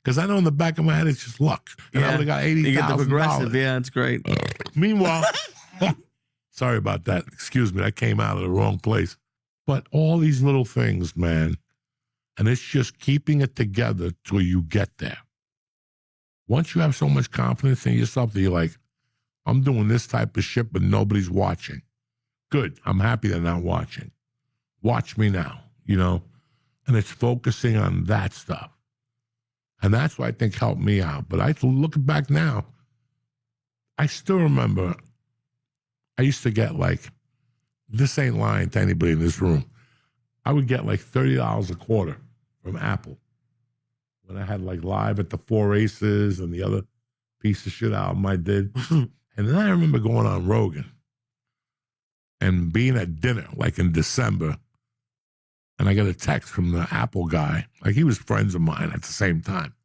Because I know in the back of my head it's just luck. And I would have got $80,000. You get the progressive. Yeah, it's great. Meanwhile, sorry about that. Excuse me. That came out of the wrong place. But all these little things, man, and it's just keeping it together till you get there. Once you have so much confidence in yourself that you're like, I'm doing this type of shit, but nobody's watching. Good. I'm happy they're not watching. Watch me now, you know? And it's focusing on that stuff. And that's what I think helped me out. But I look back now, I still remember I used to get like, this ain't lying to anybody in this room, I would get like $30 a quarter from Apple when I had like Live at the Four Aces and the other piece of shit album I did. And then I remember going on Rogan and being at dinner like in December, and I got a text from the Apple guy. Like, he was friends of mine at the same time.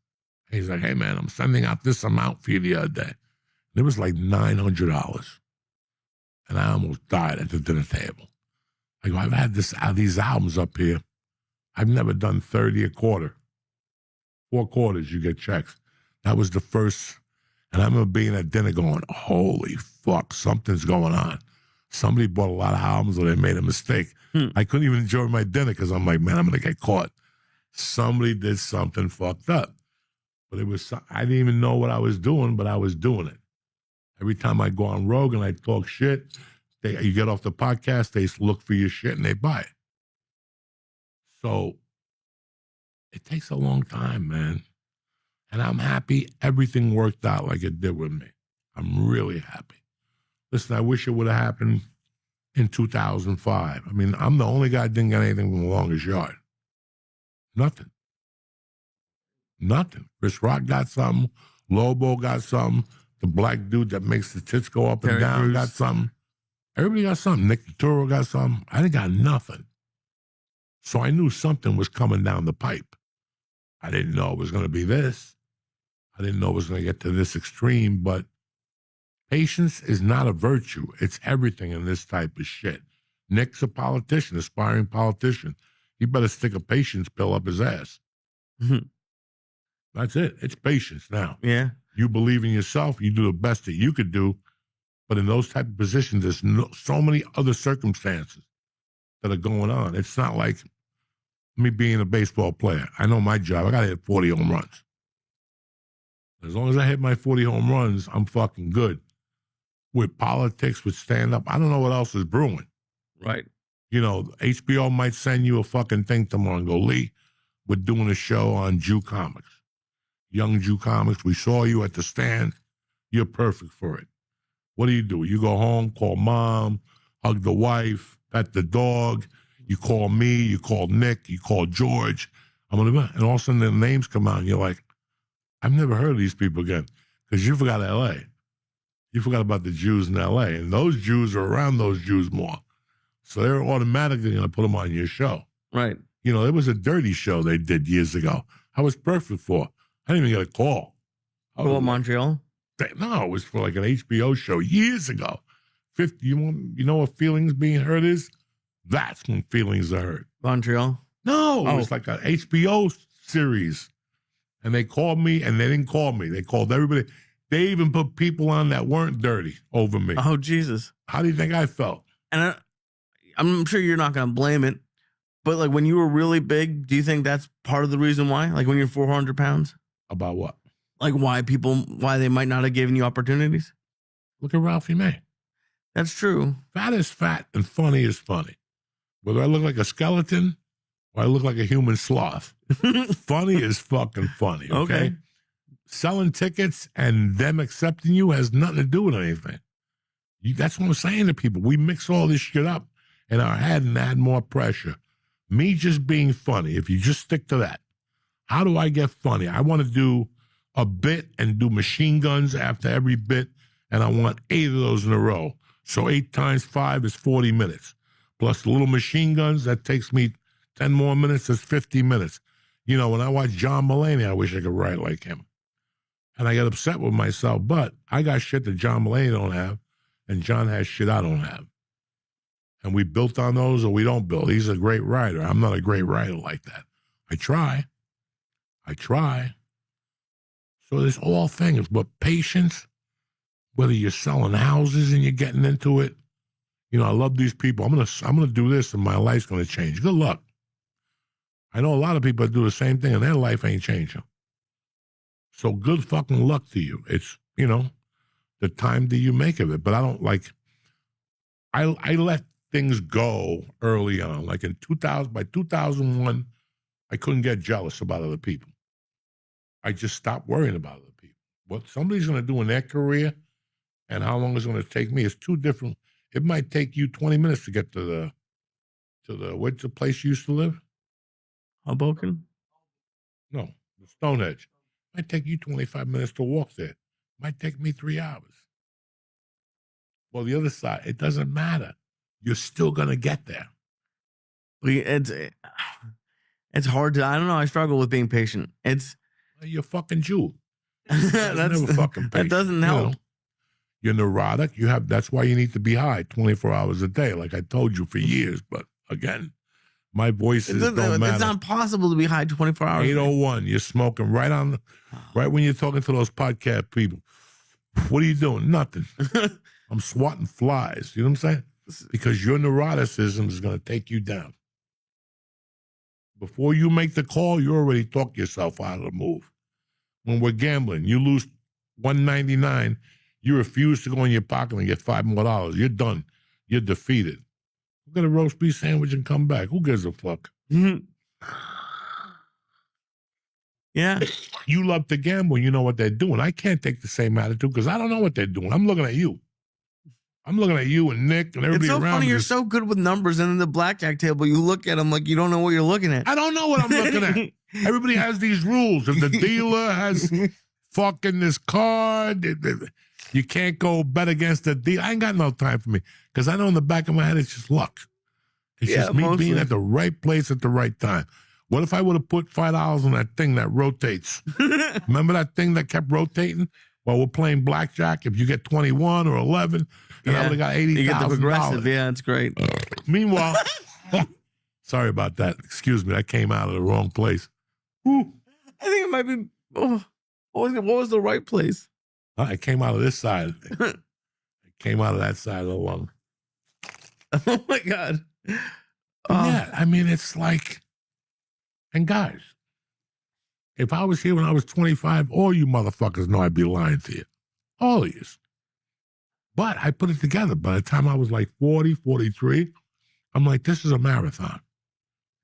He's like, hey, man, I'm sending out this amount for you the other day. And it was like $900. And I almost died at the dinner table. I go, I've had these albums up here. I've never done 30 a quarter. 4 quarters, you get checks. That was the first. And I remember being at dinner going, holy fuck, something's going on. Somebody bought a lot of albums or they made a mistake. I couldn't even enjoy my dinner because I'm like, man, I'm going to get caught. Somebody did something fucked up. But it was, I didn't even know what I was doing, but I was doing it. Every time I go on Rogan, I talk shit. You get off the podcast, they look for your shit and they buy it. So it takes a long time, man. And I'm happy everything worked out like it did with me. I'm really happy. Listen, I wish it would have happened in 2005. I mean, I'm the only guy that didn't get anything from The Longest Yard. Nothing. Chris Rock got something. Lobo got something. The black dude that makes the tits go up and down got something. Everybody got something. Nick Turturro got something. I didn't got nothing. So I knew something was coming down the pipe. I didn't know it was going to be this. I didn't know it was going to get to this extreme, but patience is not a virtue. It's everything in this type of shit. Nick's a politician, aspiring politician. He better stick a patience pill up his ass. Mm-hmm. That's it. It's patience now. Yeah. You believe in yourself. You do the best that you could do. But in those type of positions, there's so many other circumstances that are going on. It's not like me being a baseball player. I know my job. I got to hit 40 home runs. As long as I hit my 40 home runs, I'm fucking good. With politics, with stand-up, I don't know what else is brewing. Right. You know, HBO might send you a fucking thing tomorrow and go, Lee, we're doing a show on Jew comics. Young Jew comics. We saw you at the stand. You're perfect for it. What do? You go home, call mom, hug the wife, pet the dog. You call me, you call Nick, you call George. And all of a sudden the names come out and you're like, I've never heard of these people again. Because you forgot L.A. You forgot about the Jews in L.A. And those Jews are around those Jews more. So they're automatically going to put them on your show. Right. You know, there was a dirty show they did years ago. I was perfect for. I didn't even get a call. Montreal? No, it was for like an HBO show years ago. 50. You know what Feelings Being Heard is? That's when feelings are hurt. Montreal? No, it was like an HBO series. And they called me, and they didn't call me. They called everybody. They even put people on that weren't dirty over me. Oh, Jesus. How do you think I felt? And I'm sure you're not going to blame it, but like when you were really big, do you think that's part of the reason why? Like when you're 400 pounds? About what? Like why they might not have given you opportunities? Look at Ralphie May. That's true. Fat is fat and funny is funny. Whether I look like a skeleton or I look like a human sloth, funny is fucking funny, okay? Selling tickets and them accepting you has nothing to do with anything. That's what I'm saying to people. We mix all this shit up in our head and add more pressure. Me just being funny, if you just stick to that. How do I get funny? I want to do a bit and do machine guns after every bit, and I want 8 of those in a row. So 8 times 5 is 40 minutes. Plus the little machine guns, that takes me 10 more minutes, that's 50 minutes. You know, when I watch John Mulaney, I wish I could write like him. And I get upset with myself, but I got shit that John Mulaney don't have, and John has shit I don't have. And we built on those or we don't build. He's a great writer. I'm not a great writer like that. I try. So there's all things, but patience, whether you're selling houses and you're getting into it, you know, I love these people. I'm gonna do this and my life's gonna change. Good luck. I know a lot of people that do the same thing and their life ain't changing. So good fucking luck to you. It's, you know, the time that you make of it. But I don't like, I let things go early on. Like in 2000, by 2001, I couldn't get jealous about other people. I just stopped worrying about other people. What somebody's going to do in their career and how long it's going to take me is two different. It might take you 20 minutes to get to the what's the place you used to live? Hoboken? No, the Stonehenge. Might take you 25 minutes to walk there. Might take me 3 hours. Well, the other side, it doesn't matter. You're still going to get there. It's hard to, I don't know, I struggle with being patient. You're a fucking Jew. That's never fucking patient. That doesn't help. You know, you're neurotic. That's why you need to be high 24 hours a day, like I told you for years. But again, my voices don't matter. It's not possible to be high 24 hours. 801, you're smoking right when you're talking to those podcast people. What are you doing? Nothing. I'm swatting flies. You know what I'm saying? Because your neuroticism is going to take you down. Before you make the call, you already talk yourself out of the move. When we're gambling, you lose $199, you refuse to go in your pocket and get $5 more. You're done. You're defeated. Get a roast beef sandwich and come back. Who gives a fuck? Mm-hmm. Yeah. You love to gamble. You know what they're doing. I can't take the same attitude because I don't know what they're doing. I'm looking at you. I'm looking at you and Nick and everybody around. It's so funny. You're so good with numbers, and then the blackjack table, you look at them like you don't know what you're looking at. I don't know what I'm looking at. Everybody has these rules. If the dealer has fucking this card, you can't go bet against the dealer. I ain't got no time for me because I know in the back of my head it's just luck. It's just me being at the right place at the right time. What if I would have put $5 on that thing that rotates? Remember that thing that kept rotating while we're playing blackjack? If you get 21 or 11, and I would have got $80,000. You get the progressive. Yeah, it's great. Meanwhile, sorry about that. Excuse me. I came out of the wrong place. Woo. I think it might be. Oh, what was the right place? I came out of this side. I came out of that side of the lung. Oh my God. Yeah, I mean, it's like, and guys, if I was here when I was 25, all you motherfuckers know I'd be lying to you. All of you. But I put it together. By the time I was like 40, 43, I'm like, this is a marathon.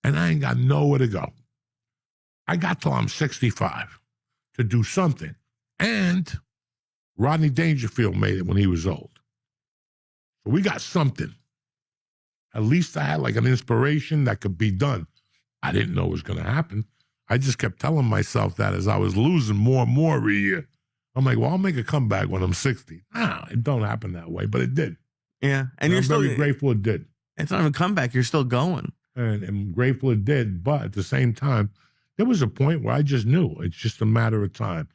And I ain't got nowhere to go. I got till I'm 65 to do something. And Rodney Dangerfield made it when he was old. So we got something. At least I had like an inspiration that could be done. I didn't know it was going to happen. I just kept telling myself that as I was losing more and more every year. I'm like, well, I'll make a comeback when I'm 60. Nah, it don't happen that way, but it did. Yeah. And I'm very grateful it did. It's not even a comeback. You're still going. And I'm grateful it did. But at the same time, there was a point where I just knew it's just a matter of time.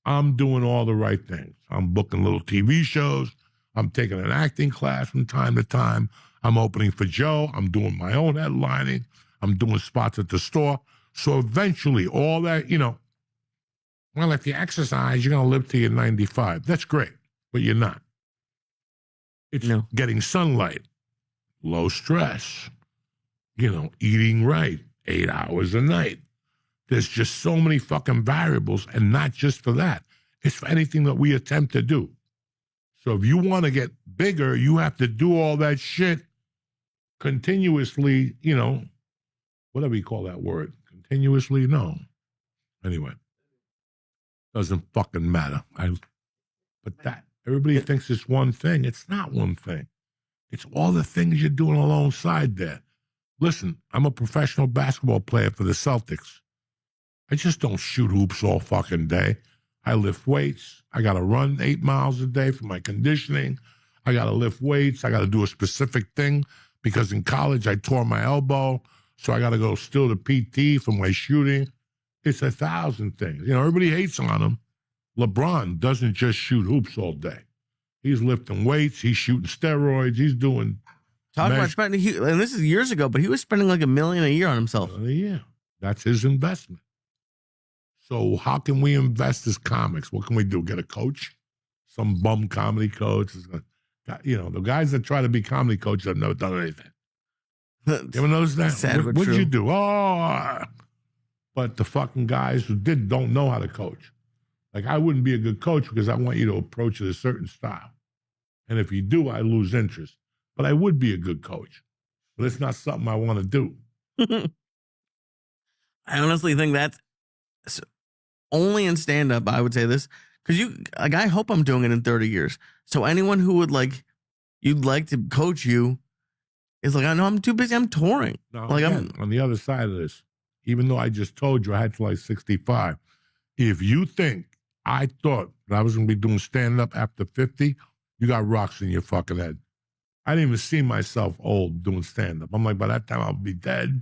I'm doing all the right things. I'm booking little TV shows. I'm taking an acting class from time to time. I'm opening for Joe. I'm doing my own headlining. I'm doing spots at the store. So eventually all that, you know, well, if you exercise, you're going to live till you're 95. That's great, but you're not. It's getting sunlight, low stress, you know, eating right, 8 hours a night. There's just so many fucking variables, and not just for that. It's for anything that we attempt to do. So if you want to get bigger, you have to do all that shit continuously, you know, whatever you call that word. Continuously? No. Anyway. Doesn't fucking matter. But that, everybody thinks it's one thing. It's not one thing. It's all the things you're doing alongside there. Listen, I'm a professional basketball player for the Celtics. I just don't shoot hoops all fucking day. I lift weights. I got to run 8 miles a day for my conditioning. I got to lift weights. I got to do a specific thing because in college I tore my elbow. So I got to go still to PT for my shooting. It's 1,000 things. You know, everybody hates on him. LeBron doesn't just shoot hoops all day. He's lifting weights. He's shooting steroids. He's doing. Talk about spending, and this is years ago, but he was spending like $1 million a year on himself. Yeah, that's his investment. So how can we invest as comics? What can we do? Get a coach? Some bum comedy coach? You know, the guys that try to be comedy coaches have never done anything. You ever notice that? Sad but What'd true. you do? Oh, but the fucking guys who don't know how to coach. Like, I wouldn't be a good coach because I want you to approach it a certain style. And if you do, I lose interest. But I would be a good coach. But it's not something I want to do. I honestly think that's only in stand-up, I would say this. Because I hope I'm doing it in 30 years. So anyone who would you'd like to coach you is like, I know I'm too busy, I'm touring. Now, Like, again, on the other side of this, even though I just told you I had to like 65, if you think I thought that I was going to be doing stand-up after 50, you got rocks in your fucking head. I didn't even see myself old doing stand-up. I'm like, by that time I'll be dead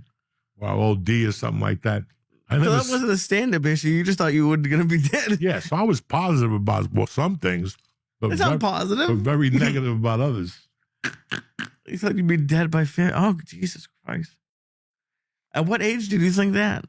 or I'll OD or something like that. So that wasn't a stand-up issue. You just thought you were going to be dead. Yeah, so I was positive about some things, but It's not positive. but very negative about others. You thought you'd be dead by 50. Oh, Jesus Christ. At what age did you think that?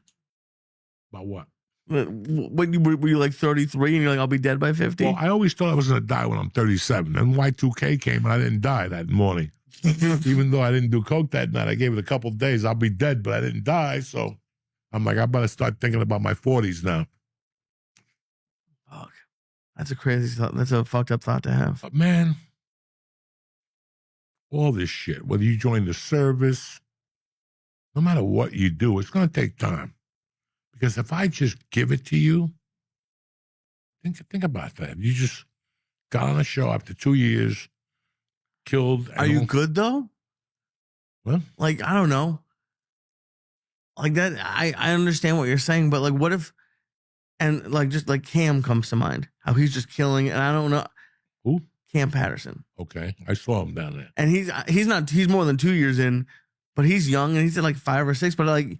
About what? When were you like 33 and you're like, I'll be dead by 50? Well, I always thought I was going to die when I'm 37. And Y2K came and I didn't die that morning. Even though I didn't do coke that night, I gave it a couple of days. I'll be dead, but I didn't die. So I'm like, I better start thinking about my 40s now. Fuck. That's a crazy thought. That's a fucked up thought to have. But man, all this shit, whether you join the service, no matter what you do, it's going to take time. Because if I just give it to you, think about that. You just got on a show after 2 years, killed. Are you good though? What? Like, I don't know. Like that, I understand what you're saying, but like, what if, and like, just like Cam comes to mind, how he's just killing, and I don't know. Who? Cam Patterson. Okay, I saw him down there. And he's more than 2 years in, but he's young and he's at like 5 or 6, but like,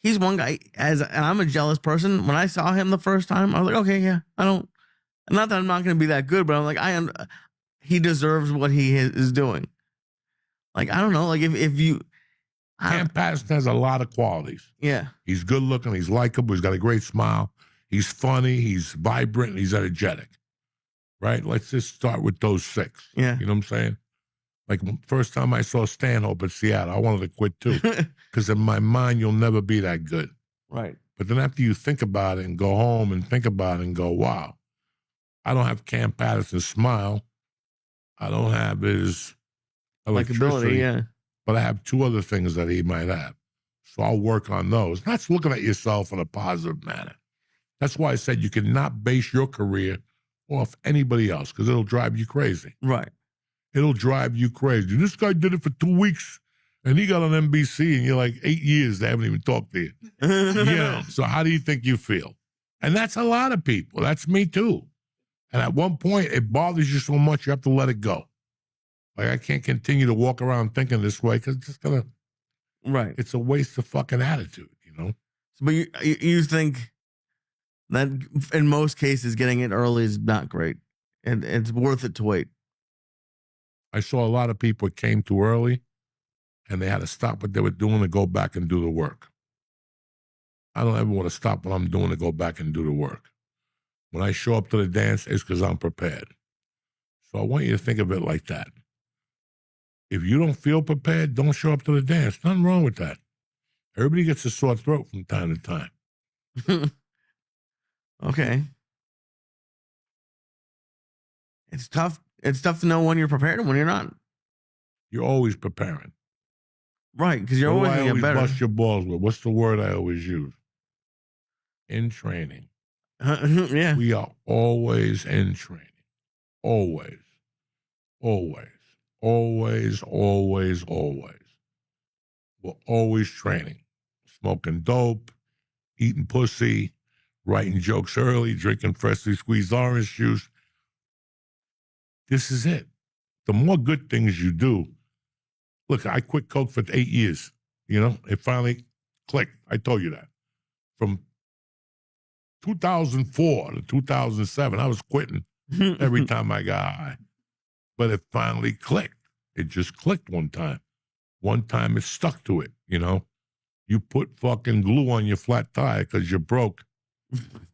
he's one guy, and I'm a jealous person. When I saw him the first time, I was like, okay, yeah, not that I'm not going to be that good, but I'm like, he deserves what he is doing. Like, I don't know, like if you. Cam Patterson has a lot of qualities. Yeah. He's good looking, he's likable, he's got a great smile, he's funny, he's vibrant, and he's energetic. Right? Let's just start with those 6. Yeah. You know what I'm saying? Like, first time I saw Stanhope at Seattle, I wanted to quit too. Because in my mind, you'll never be that good. Right. But then after you think about it and go home and think about it and go, wow, I don't have Cam Patterson's smile. I don't have his electricity. Likability, yeah. But I have 2 other things that he might have. So I'll work on those. That's looking at yourself in a positive manner. That's why I said you cannot base your career off anybody else because it'll drive you crazy. Right. It'll drive you crazy. This guy did it for 2 weeks and he got on NBC and you're like 8 years, they haven't even talked to you. Yeah. So how do you think you feel? And that's a lot of people. That's me too. And at one point, it bothers you so much, you have to let it go. Like, I can't continue to walk around thinking this way because it's just gonna. Right. It's a waste of fucking attitude, you know. But you think that in most cases, getting it early is not great, and it's worth it to wait. I saw a lot of people that came too early, and they had to stop what they were doing and go back and do the work. I don't ever want to stop what I'm doing to go back and do the work. When I show up to the dance, it's because I'm prepared. So I want you to think of it like that. If you don't feel prepared, don't show up to the dance. Nothing wrong with that. Everybody gets a sore throat from time to time. Okay. It's tough. It's tough to know when you're prepared and when you're not. You're always preparing. Right, because you're always going to get better. Bust your balls with. What's the word I always use? In training. Yeah. We are always in training. Always. Always. Always, always, always. We're always training. Smoking dope, eating pussy, writing jokes early, drinking freshly squeezed orange juice. This is it. The more good things you do. Look, I quit coke for 8 years. You know, it finally clicked. I told you that. From 2004 to 2007, I was quitting every time I got high. But it finally clicked. It just clicked one time. One time it stuck to it, you know. You put fucking glue on your flat tire because you're broke.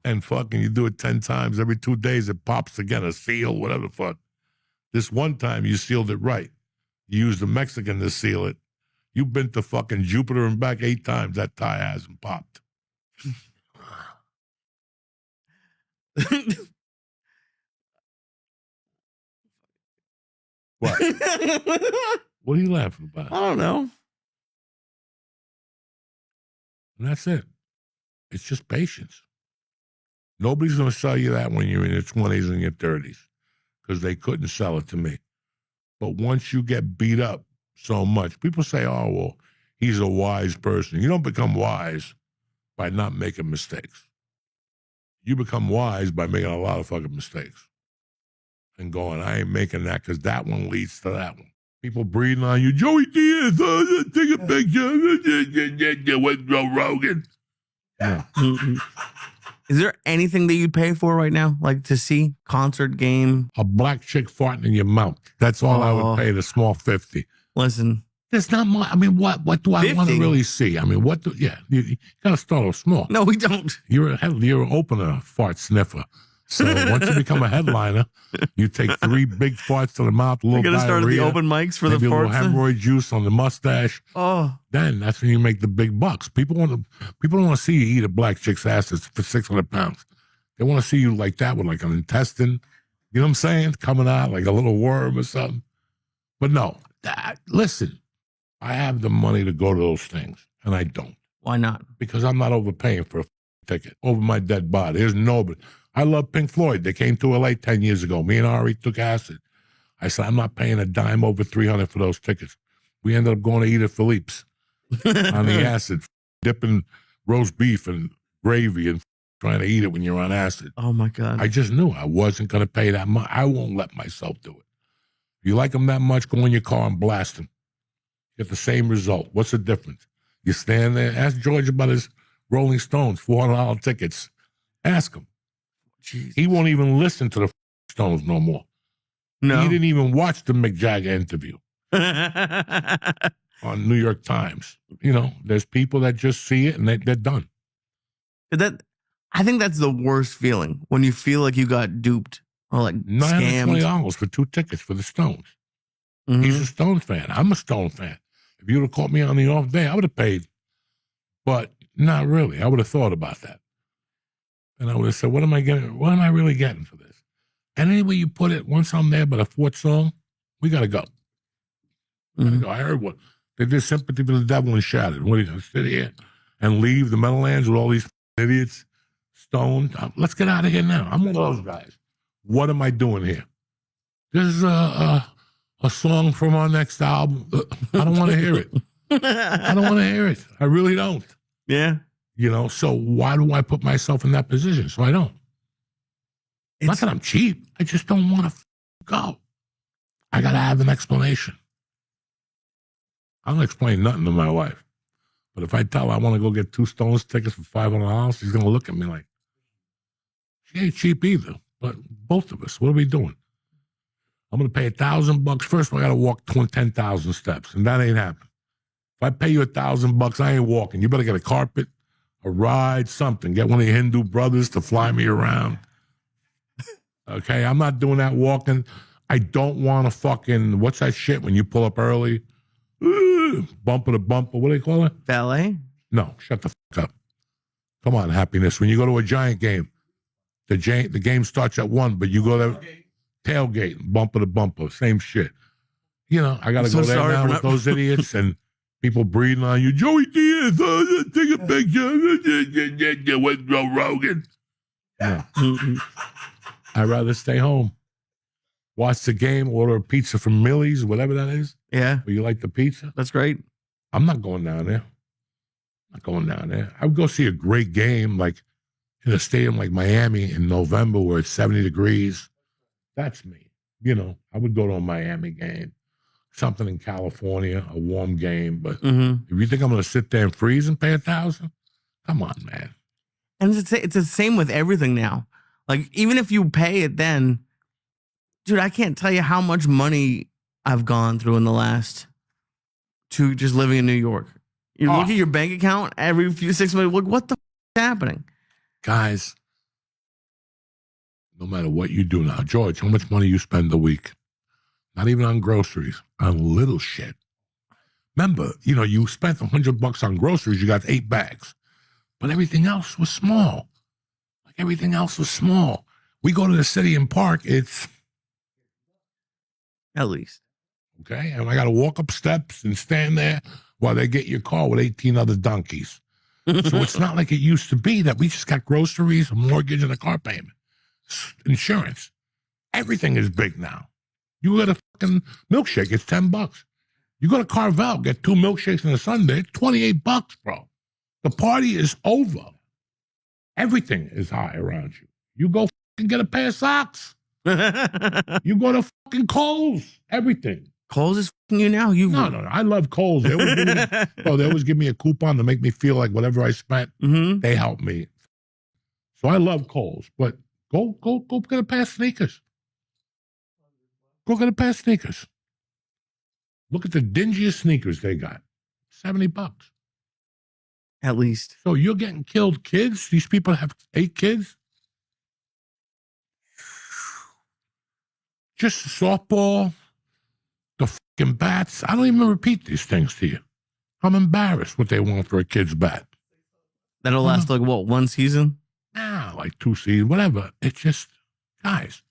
And fucking you do it 10 times. Every 2 days it pops again, a seal, whatever the fuck. This one time you sealed it right. You used a Mexican to seal it. You've been to fucking Jupiter and back 8 times. That tire hasn't popped. What? What are you laughing about? I don't know. And that's it. It's just patience. Nobody's going to sell you that when you're in your 20s and your 30s because they couldn't sell it to me. But once you get beat up so much, people say, oh, well, he's a wise person. You don't become wise by not making mistakes. You become wise by making a lot of fucking mistakes and going, I ain't making that because that one leads to that one. People breathing on you, Joey Diaz, take a picture with Joe Rogan. Yeah. Is there anything that you'd pay for right now? Like to see concert, game? A black chick farting in your mouth. That's all I would pay, the small 50. Listen. There's not much. I mean, what do I 50? want to really see? I mean, you got to start off small. No, we don't. You're an opener fart sniffer. So once you become a headliner, you take 3 big farts to the mouth, a little You're going to start at the diarrhea, open mics for maybe the a little farts? hemorrhoid juice on the mustache. Oh. Then that's when you make the big bucks. People don't want to see you eat a black chick's ass for 600 pounds. They want to see you like that with like an intestine, you know what I'm saying? Coming out like a little worm or something. But no, listen, I have the money to go to those things, and I don't. Why not? Because I'm not overpaying for a ticket over my dead body. There's nobody. I love Pink Floyd. They came to LA 10 years ago. Me and Ari took acid. I said, I'm not paying a dime over $300 for those tickets. We ended up going to eat at Philippe's on the acid, dipping roast beef and gravy and trying to eat it when you're on acid. Oh, my God. I just knew I wasn't going to pay that much. I won't let myself do it. If you like them that much, go in your car and blast them. Get the same result. What's the difference? You stand there, ask George about his Rolling Stones, $400 tickets. Ask him. Jeez. He won't even listen to the Stones no more. No. He didn't even watch the Mick Jagger interview on New York Times. You know, there's people that just see it and they're done. I think that's the worst feeling, when you feel like you got duped or like scammed. $920 for 2 tickets for the Stones. Mm-hmm. He's a Stones fan. I'm a Stone fan. If you would have caught me on the off day, I would have paid. But not really. I would have thought about that. And I would have said, what am I really getting for this? And anyway you put it, once I'm there by the 4th song, we got to go. Mm-hmm. I heard what they did, Sympathy for the Devil and Shattered. What are you going to sit here and leave the Meadowlands with all these idiots stoned? Let's get out of here now. I'm one of those guys. What am I doing here? This is a song from our next album. I don't want to hear it. I don't want to hear it. I really don't. Yeah. You know, so why do I put myself in that position? So I don't. Not that I'm cheap. I just don't want to go. I got to have an explanation. I don't explain nothing to my wife. But if I tell her I want to go get 2 Stones tickets for $500, she's going to look at me like, she ain't cheap either. But both of us, what are we doing? I'm going to pay $1,000. First, I got to walk 10,000 steps, and that ain't happening. If I pay you $1,000, I ain't walking. You better get a carpet, a ride, something. Get one of your Hindu brothers to fly me around. Okay, I'm not doing that walking. I don't want to fucking, what's that shit when you pull up early? Bumper to bumper, what do they call it? Ballet? No, shut the fuck up. Come on, happiness. When you go to a Giant game, the game starts at 1, but you go there, tailgate, bumper to bumper, same shit. You know, I got to go there now with those idiots and people breathing on you. Joey Diaz, take a picture with Joe Rogan. Yeah. I'd rather stay home. Watch the game, order a pizza from Millie's, whatever that is. Yeah. But you like the pizza? That's great. I'm not going down there. I would go see a great game, like in a stadium like Miami in November where it's 70 degrees. That's me. You know, I would go to a Miami game, something in California, a warm game. But if you think I'm going to sit there and freeze and pay $1,000, come on, man. And it's the same with everything now. Like, even if you pay it then, dude, I can't tell you how much money I've gone through in the last 2, just living in New York. You look at your bank account every few 6 months. Look, what the is happening? Guys, no matter what you do now, George, how much money you spend a week? Not even on groceries, on little shit. Remember, you spent $100 on groceries, you got 8 bags. But everything else was small. Everything else was small. We go to the city and park, it's... At least. Okay, and I got to walk up steps and stand there while they get your car with 18 other donkeys. So it's not like it used to be that we just got groceries, a mortgage, and a car payment. Insurance. Everything is big now. You get a fucking milkshake, it's $10. You go to Carvel, get 2 milkshakes and a sundae, $28, bro. The party is over. Everything is high around you. You go fucking get a pair of socks. You go to fucking Kohl's. Everything. Kohl's is fucking you now? No. I love Kohl's. They always give me a coupon to make me feel like whatever I spent, they help me. So I love Kohl's. But go get a pair of sneakers. Go get a pair of sneakers. Look at the dingiest sneakers they got. $70. At least. So you're getting killed kids? These people have 8 kids? Just softball, the fucking bats. I don't even repeat these things to you. I'm embarrassed what they want for a kid's bat. That'll last like, what, 1 season? Nah, like 2 seasons, whatever. It's just, guys,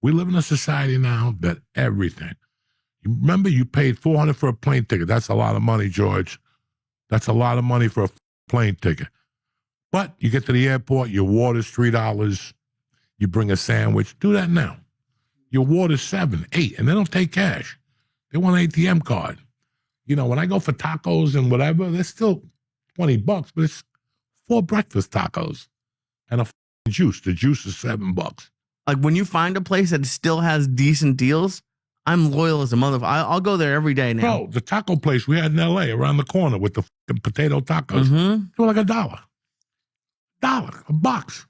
we live in a society now that everything. You remember you paid $400 for a plane ticket. That's a lot of money, George. That's a lot of money for a plane ticket. But you get to the airport, your water's $3. You bring a sandwich. Do that now. Your water's $7, $8, and they don't take cash. They want an ATM card. When I go for tacos and whatever, they're still $20, but it's 4 breakfast tacos and a juice. The juice is $7. Like when you find a place that still has decent deals, I'm loyal as a motherfucker. I'll go there every day now. Bro, the taco place we had in L.A. around the corner with the potato tacos, they were like $1. A box.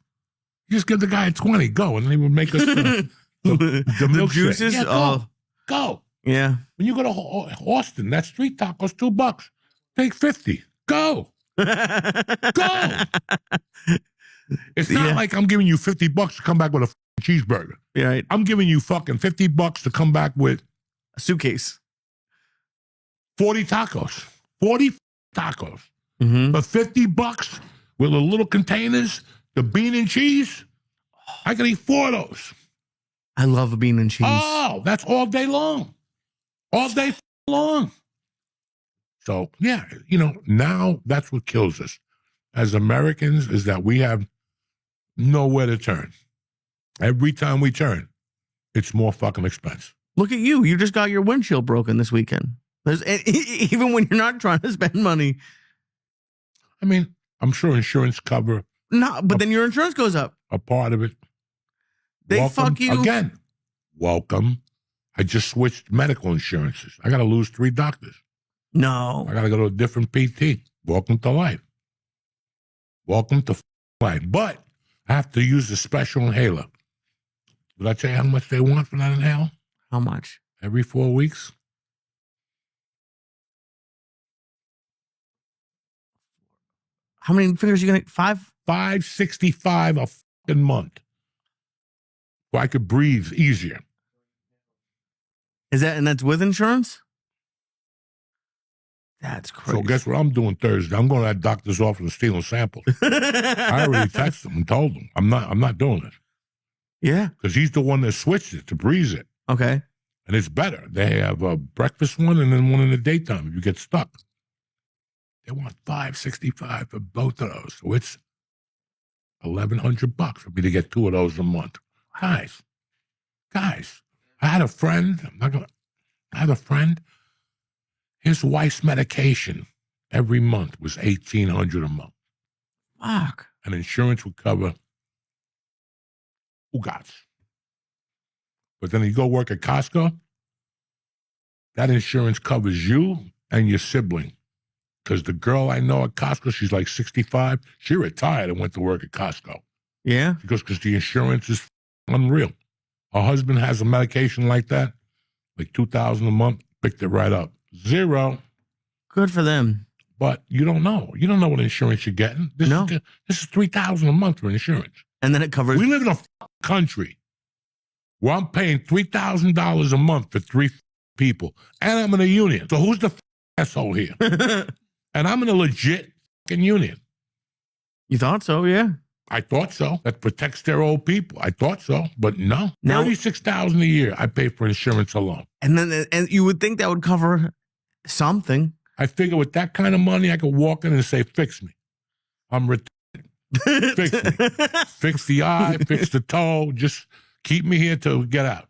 You just give the guy a 20, go, and he would make us the milkshake. Juices? Yeah, go. Yeah. When you go to Austin, that street taco's $2. Take 50. Go. Go. It's not like I'm giving you $50 to come back with a cheeseburger. Yeah, right. I'm giving you fucking $50 to come back with a suitcase. 40 tacos. 40 tacos. Mm-hmm. But $50 with the little containers, the bean and cheese, I can eat 4 of those. I love a bean and cheese. Oh, that's all day long. All day long. So, yeah, now that's what kills us as Americans is that we have nowhere to turn. Every time we turn, it's more fucking expensive. Look at you. You just got your windshield broken this weekend. Even when you're not trying to spend money. I mean, I'm sure insurance cover. No, but then your insurance goes up. A part of it. They fuck you. Again, welcome. I just switched medical insurances. I got to lose 3 doctors. No. I got to go to a different PT. Welcome to life. Welcome to life. But I have to use the special inhaler. Did I tell you how much they want for that inhaler? How much? Every 4 weeks. How many fingers are you going to... 5? $565 a fucking month. So I could breathe easier. And that's with insurance? That's crazy. So guess what I'm doing Thursday? I'm going to that doctor's office and stealing samples. I already texted him and told him I'm not doing it. Yeah. Because he's the one that switched it to Breeze It. Okay. And it's better. They have a breakfast one and then one in the daytime if you get stuck. They want $565 for both of those. So it's $1,100 for me to get 2 of those a month. Guys, I had a friend. His wife's medication every month was $1,800 a month. Fuck. And insurance would cover Ugats. But then you go work at Costco, that insurance covers you and your sibling. Because the girl I know at Costco, she's like 65. She retired and went to work at Costco. Yeah? Because the insurance is unreal. Her husband has a medication like that, like $2,000 a month, picked it right up. 0. Good for them. But you don't know. You don't know what insurance you're getting. This is $3,000 a month for insurance. And then it covers. We live in a country where I'm paying $3,000 a month for 3 people, and I'm in a union. So who's the asshole here? And I'm in a legit union. You thought so, yeah? I thought so. That protects their old people. I thought so, but no. Now, $36,000 a year I pay for insurance alone. And you would think that would cover something. I figure with that kind of money, I could walk in and say, "Fix me. I'm retired. Fix me. Fix the eye. Fix the toe. Just keep me here till we get out."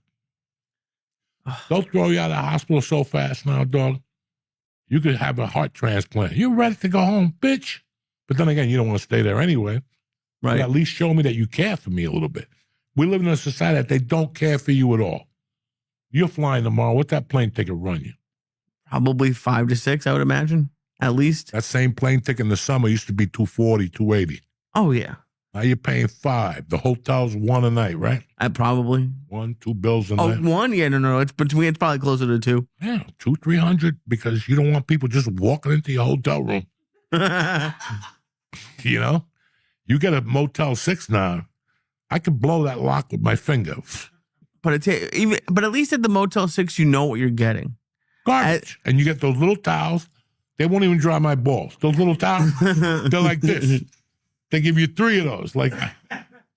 They'll throw you out of the hospital so fast now, dog. You could have a heart transplant. You're ready to go home, bitch. But then again, you don't want to stay there anyway. Right. At least show me that you care for me a little bit. We live in a society that they don't care for you at all. You're flying tomorrow. What's that plane ticket run you? Probably 5 to 6, I would imagine, at least. That same plane ticket in the summer used to be $240, $280. Oh, yeah. Now you're paying $5. The hotel's $1 a night, right? Probably. 1, 2 bills a night. Oh, 1? Yeah, no. It's probably closer to 2. Yeah, 200, 300, because you don't want people just walking into your hotel room. You know? You get a Motel 6 now, I could blow that lock with my finger. But at least at the Motel 6, you know what you're getting. Garbage. And you get those little towels. They won't even dry my balls. Those little towels, they're like this. They give you 3 of those. Like,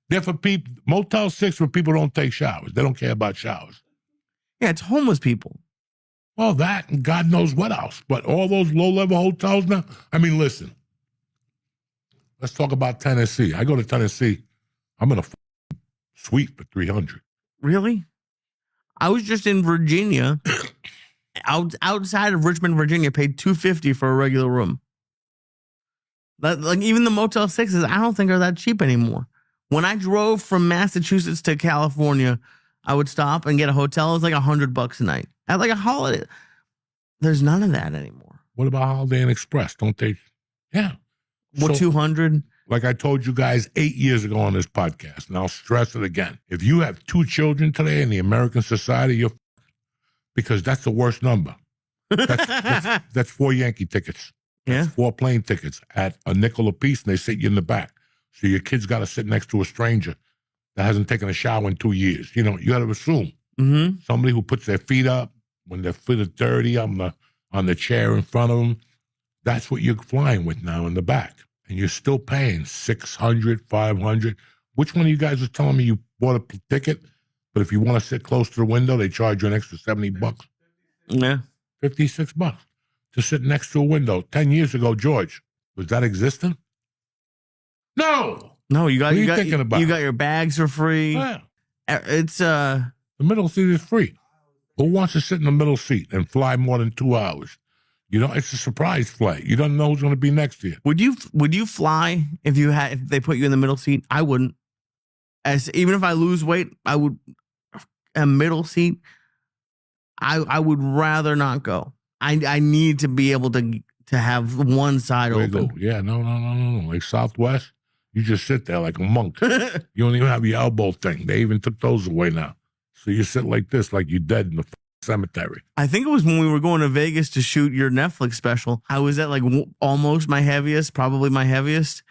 they're for people. Motel 6 where people don't take showers. They don't care about showers. Yeah, it's homeless people. Well, that and God knows what else. But all those low-level hotels now, I mean, listen. Let's talk about Tennessee. I go to Tennessee. I'm in a suite for $300. Really? I was just in Virginia. Outside of Richmond, Virginia, paid $250 for a regular room. Like even the Motel 6s, I don't think are that cheap anymore. When I drove from Massachusetts to California, I would stop and get a hotel. It was like $100 a night. At like a holiday. There's none of that anymore. What about Holiday Inn Express? Don't they? Yeah. What, 200? Like I told you guys 8 years ago on this podcast, and I'll stress it again. If you have 2 children today in the American society, you're because that's the worst number. That's 4 Yankee tickets. That's 4 plane tickets at a nickel a piece, and they sit you in the back. So your kid's got to sit next to a stranger that hasn't taken a shower in 2 years. You know, you got to assume somebody who puts their feet up when their feet are dirty on the chair in front of them. That's what you're flying with now in the back. And you're still paying $600, $500. Which one of you guys was telling me you bought a ticket, but if you want to sit close to the window, they charge you an extra $70? Yeah. $56 to sit next to a window. 10 years ago, George, was that existent? No. No, you got thinking about? You got your bags for free. Yeah. It's the middle seat is free. Who wants to sit in the middle seat and fly more than 2 hours? You know, it's a surprise flight. You don't know who's going to be next to you. Would you fly if they put you in the middle seat? I wouldn't. Even if I lose weight, I would. A middle seat, I would rather not go. I need to be able to have one side open. Yeah, no. Like Southwest, you just sit there like a monk. You don't even have your elbow thing. They even took those away now. So you sit like this, like you're dead in the cemetery. I think it was when we were going to Vegas to shoot your Netflix special. I was at like almost my heaviest, probably my heaviest.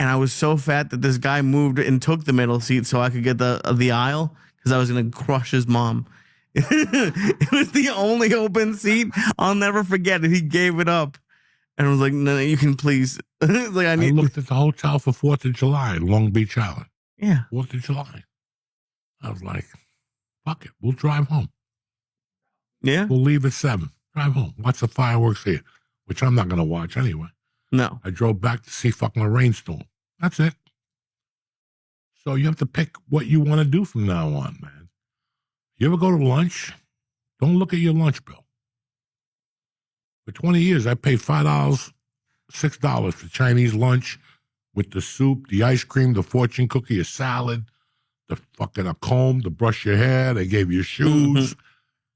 And I was so fat that this guy moved and took the middle seat so I could get the aisle because I was going to crush his mom. It was the only open seat. I'll never forget it. He gave it up. And I was like, no, you can please. Like, I looked at the hotel for 4th of July, Long Beach Island. Yeah. 4th of July. I was like, fuck it. We'll drive home. Yeah. We'll leave at 7. Drive home. Watch the fireworks here, which I'm not going to watch anyway. No. I drove back to see fucking a rainstorm. That's it. So you have to pick what you want to do from now on, man. You ever go to lunch? Don't look at your lunch bill. For 20 years, I paid $5, $6 for Chinese lunch with the soup, the ice cream, the fortune cookie, a salad, the fucking a comb to brush your hair. They gave you shoes.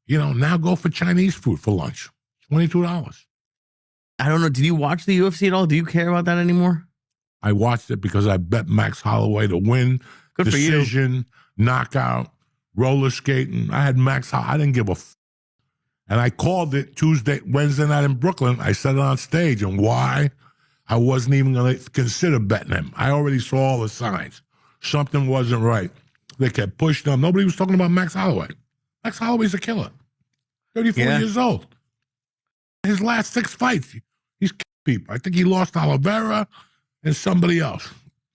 You know, now go for Chinese food for lunch. $22. I don't know. Did you watch the UFC at all? Do you care about that anymore? I watched it because I bet Max Holloway to win. Good decision, knockout, roller skating. I had Max. I didn't give a And I called it Wednesday night in Brooklyn. I said it on stage, and why I wasn't even going to consider betting him. I already saw all the signs. Something wasn't right. They kept pushing him. Nobody was talking about Max Holloway. Max Holloway's a killer. 34 years old. His last 6 fights, he's killed people. I think he lost Oliveira and somebody else.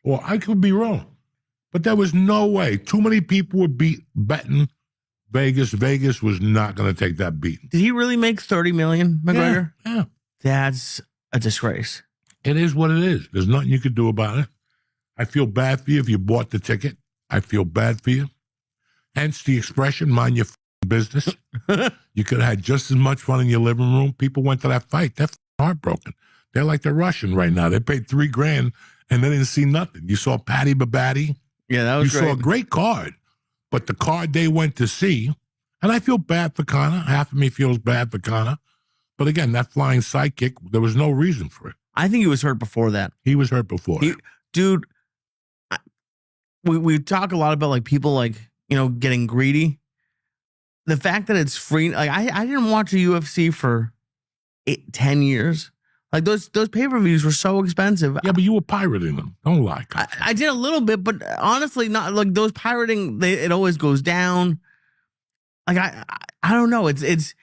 Or I could be wrong. But there was no way. Too many people were betting Vegas. Vegas was not going to take that beating. Did he really make $30 million, McGregor? Yeah. That's a disgrace. It is what it is. There's nothing you could do about it. I feel bad for you if you bought the ticket. I feel bad for you. Hence the expression, mind your business. You could have had just as much fun in your living room. People went to that fight. They're heartbroken. They're like the Russian right now. They paid $3,000 and they didn't see nothing. You saw Patty Babatti. Yeah, that was great. You saw a great card. But the card they went to see, and I feel bad for Conor. Half of me feels bad for Conor. But again, that flying sidekick, there was no reason for it. I think he was hurt before that. He was hurt before. Dude, we talk a lot about like people like, getting greedy. The fact that it's free, like I didn't watch a UFC for 10 years. Like those pay-per-views were so expensive. Yeah, but you were pirating them. Don't lie. I did a little bit, but honestly, not like those pirating. It always goes down. Like I don't know. It's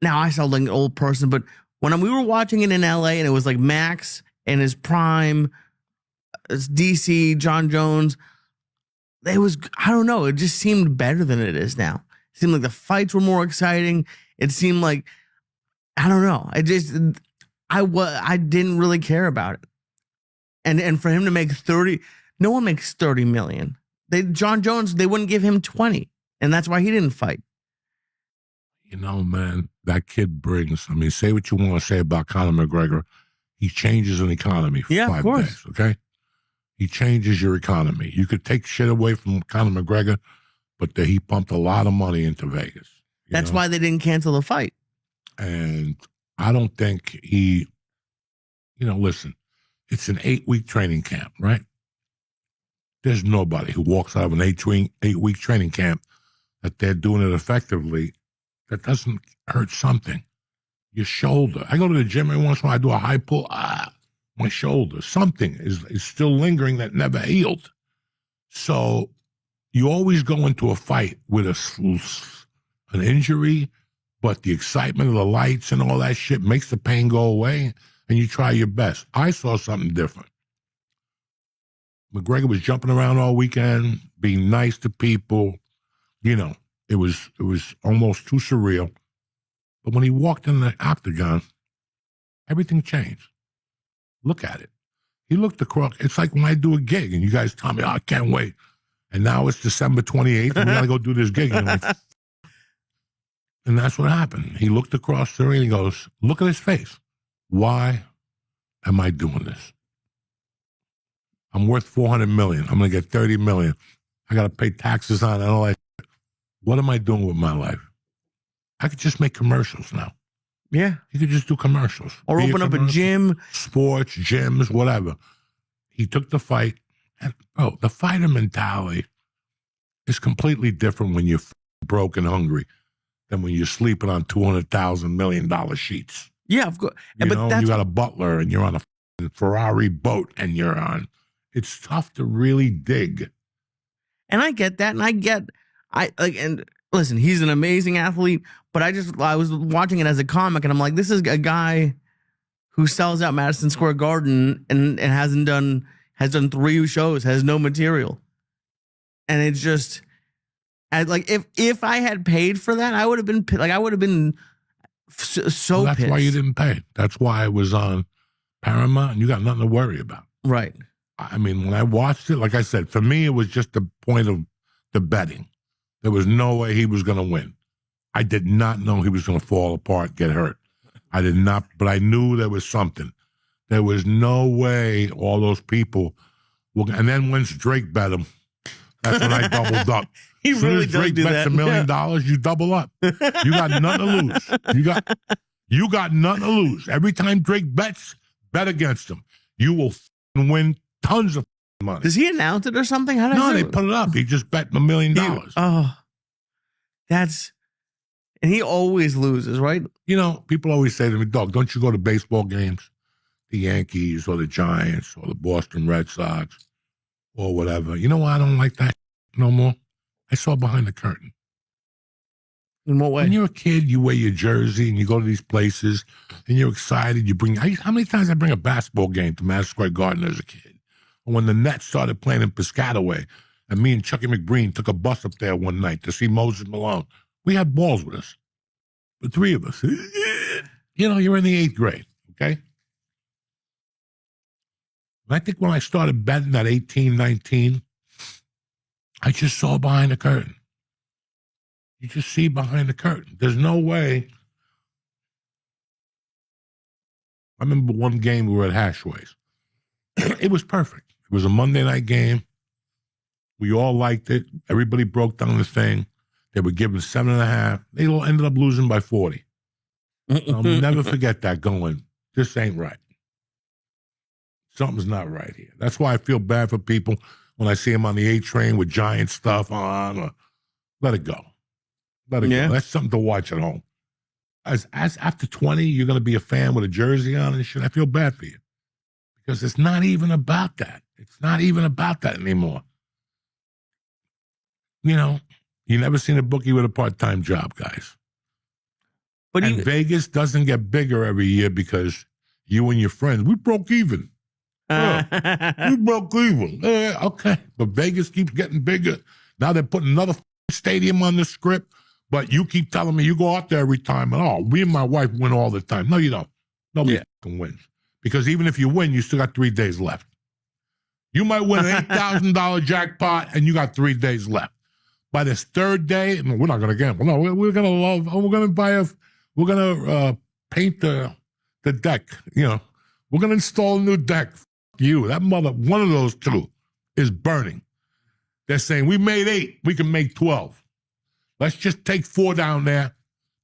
now I sound like an old person, but when we were watching it in LA and it was like Max in his prime, it's DC, John Jones. I don't know. It just seemed better than it is now. It seemed like the fights were more exciting. It seemed like, I don't know. I didn't really care about it. And for him to make 30, no one makes 30 million. John Jones, they wouldn't give him 20. And that's why he didn't fight. Man, that kid brings, say what you want to say about Conor McGregor. He changes an economy for 5 days, okay? He changes your economy. You could take shit away from Conor McGregor, but he pumped a lot of money into Vegas. That's why they didn't cancel the fight. And I don't think he, listen, it's an 8-week training camp, right? There's nobody who walks out of an 8-week training camp that they're doing it effectively that doesn't hurt something. Your shoulder. I go to the gym every once in a while, I do a high pull. My shoulder. Something is still lingering that never healed. So you always go into a fight with an injury, but the excitement of the lights and all that shit makes the pain go away, and you try your best. I saw something different. McGregor was jumping around all weekend, being nice to people. It was almost too surreal. But when he walked in the octagon, everything changed. Look at it. He looked across. It's like when I do a gig and you guys tell me, I can't wait. And now it's December 28th and we got to go do this gig. And that's what happened. He looked across the ring and he goes, look at his face. Why am I doing this? I'm worth $400 million. I'm going to get $30 million. I got to pay taxes on it and all that. What am I doing with my life? I could just make commercials now. Yeah. You could just do commercials. Or open up a gym. Sports, gyms, whatever. He took the fight. And, the fighter mentality is completely different when you're broke and hungry than when you're sleeping on $200,000 million sheets. Yeah, of course. You got a butler and you're on a Ferrari boat and you're on. It's tough to really dig. And I get that. And listen, he's an amazing athlete, but I was watching it as a comic and I'm like, this is a guy who sells out Madison Square Garden and has done 3 shows, has no material. And it's just, if I had paid for that, I would have been so that's pissed. Why you didn't pay. That's why it was on Paramount and you got nothing to worry about. Right. When I watched it, like I said, for me, it was just the point of the betting. There was no way he was going to win. I did not know he was going to fall apart, get hurt. I did not, but I knew there was something. There was no way all those people will. And then once Drake bet him, that's when I doubled up. He really does Drake do bets that. $1 million, you double up. You got nothing to lose. You got nothing to lose. Every time Drake bets, bet against him. You will win tons of money. Does he announce it or something? How does they put it up. He just bet $1 million. And he always loses, right? You know, people always say to me, Doug, don't you go to baseball games? The Yankees or the Giants or the Boston Red Sox or whatever. You know why I don't like that no more? I saw behind the curtain. In what way? When you're a kid, you wear your jersey and you go to these places and you're excited. You bring, how many times I bring a basketball game to Madison Square Garden as a kid? Or when the Nets started playing in Piscataway and me and Chucky McBreen took a bus up there one night to see Moses Malone. We had balls with us. The three of us. You know, you're in the 8th grade, okay? And I think when I started betting at 18, 19, I just saw behind the curtain. You just see behind the curtain. There's no way. I remember one game we were at Hashways. It was perfect. It was a Monday night game. We all liked it. Everybody broke down the thing. They were given 7.5. They all ended up losing by 40. I'll never forget that going, this ain't right. Something's not right here. That's why I feel bad for people when I see them on the A train with giant stuff on. Or, let it go. Let it go. That's something to watch at home. As after 20, you're going to be a fan with a jersey on and shit. I feel bad for you. Because it's not even about that. It's not even about that anymore. You know, you never seen a bookie with a part-time job, guys. But Vegas doesn't get bigger every year because you and your friends, we broke even. We broke even. Okay. But Vegas keeps getting bigger. Now they're putting another stadium on the script, but you keep telling me you go out there every time. And me and my wife win all the time. No, you don't. Nobody fucking wins. Because even if you win, you still got 3 days left. You might win an $8,000 jackpot and you got 3 days left. By this third day, we're not going to gamble. No, we're going to love. We're going to we're going to paint the deck. You know, we're going to install a new deck. You, that mother, one of those two is burning. They're saying we made 8, we can make 12. Let's just take 4 down there.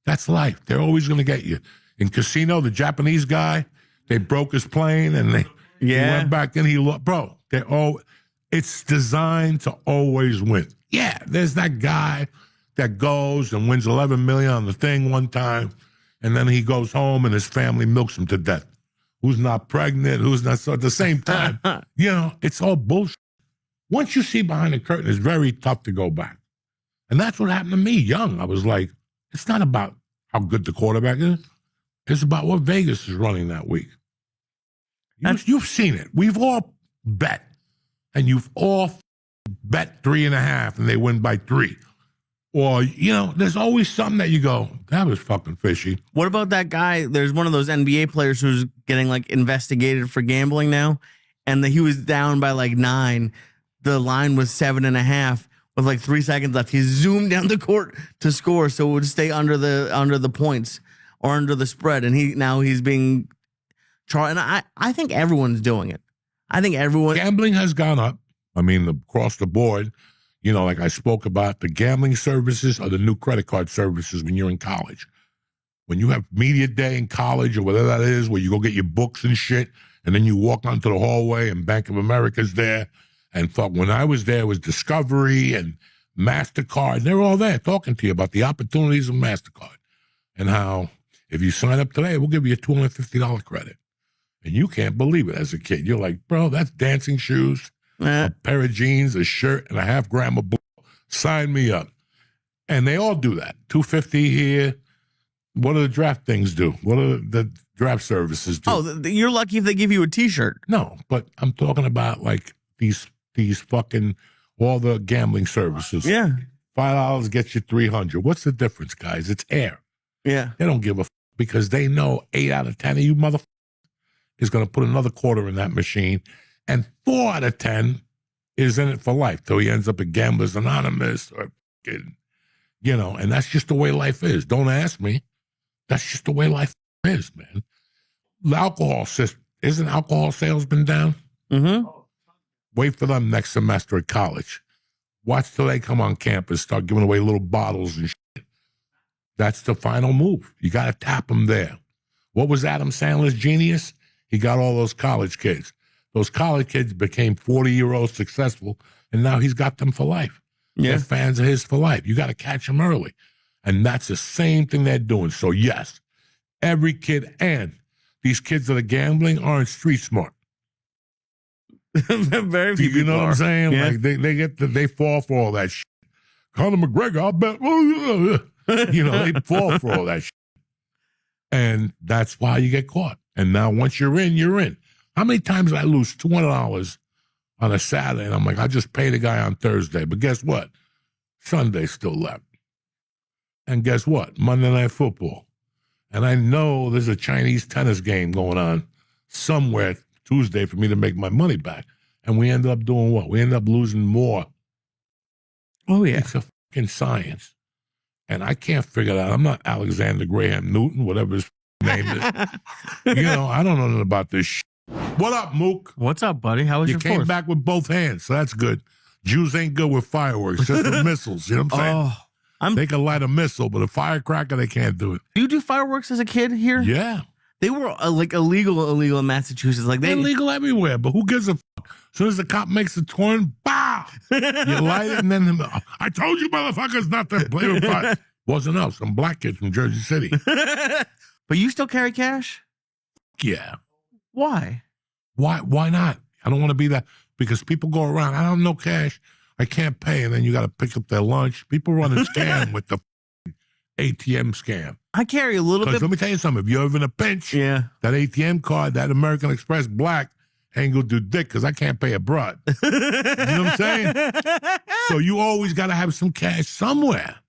That's life. They're always going to get you. In casino, the Japanese guy, they broke his plane and he went back and he looked. Bro, it's designed to always win. Yeah, there's that guy that goes and wins $11 million on the thing one time, and then he goes home and his family milks him to death. Who's not pregnant, who's not, so at the same time, you know, it's all bullshit. Once you see behind the curtain, it's very tough to go back. And that's what happened to me young. I was like, it's not about how good the quarterback is. It's about what Vegas is running that week. You've seen it. We've all bet. And you've all bet 3.5 and they win by 3. Or, you know, there's always something that you go, that was fucking fishy. What about that guy? There's one of those NBA players who's getting like investigated for gambling now. And he was down by like 9. The line was 7.5 with like 3 seconds left. He zoomed down the court to score so it would stay under the points or under the spread. And he's being tried. And I think everyone's doing it. I think everyone. Gambling has gone up. I mean, across the board, you know, like I spoke about, the gambling services are the new credit card services when you're in college. When you have media day in college or whatever that is, where you go get your books and shit, and then you walk onto the hallway and Bank of America's there. And when I was there, it was Discovery and MasterCard. They're all there talking to you about the opportunities of MasterCard and how if you sign up today, we'll give you a $250 credit. And you can't believe it as a kid. You're like, bro, that's dancing shoes, a pair of jeans, a shirt, and a half gram of bull. Sign me up. And they all do that. $250 here. What do the draft things do? What do the draft services do? Oh, you're lucky if they give you a T-shirt. No, but I'm talking about like these fucking, all the gambling services. Yeah. $5 gets you $300. What's the difference, guys? It's air. Yeah. They don't give a because they know 8 out of 10 of you motherfuckers is going to put another quarter in that machine, and 4 out of 10 is in it for life till he ends up at Gamblers Anonymous or, you know, and that's just the way life is. Don't ask me. That's just the way life is, man. The alcohol system, isn't alcohol sales been down? Mm-hmm. Wait for them next semester at college. Watch till they come on campus, start giving away little bottles and shit. That's the final move. You got to tap them there. What was Adam Sandler's genius? He got all those college kids. Those college kids became 40-year-olds successful, and now he's got them for life. Yeah. They're fans of his for life. You got to catch them early. And that's the same thing they're doing. So yes, every kid, and these kids that are gambling aren't street smart. Very few You know what I'm saying? Yeah. Like they fall for all that shit. Conor McGregor, I'll bet. They fall for all that shit. And that's why you get caught. And now once you're in, you're in. How many times did I lose $200 on a Saturday? And I'm like, I'll just pay the guy on Thursday. But guess what? Sunday still left. And guess what? Monday Night Football. And I know there's a Chinese tennis game going on somewhere Tuesday for me to make my money back. And we ended up doing what? We ended up losing more. Oh, yeah. It's a fucking science. And I can't figure it out. I'm not Alexander Graham Newton, whatever his name is. I don't know nothing about this shit. What up, Mook? What's up, buddy? How was You your came fourth? back with both hands, so that's good. Jews ain't good with fireworks, just with missiles. You know what I'm saying? They can light a missile, but a firecracker, they can't do it. Do you do fireworks as a kid here? Yeah. They were illegal in Massachusetts. Like They're illegal everywhere, but who gives a fuck? As soon as the cop makes a turn, bow! You light it, and then I told you motherfuckers not to play with fire. Wasn't us, some black kids from Jersey City. But you still carry cash? Yeah. Why? Why not? I don't want to be that, because people go around, I don't have no cash, I can't pay, and then you got to pick up their lunch. People run a scam with the ATM scam. I carry a little bit. Let me tell you something. If you're ever in a pinch, Yeah. that ATM card, that American Express Black, ain't gonna do dick because I can't pay a broad. You know what I'm saying? So you always got to have some cash somewhere.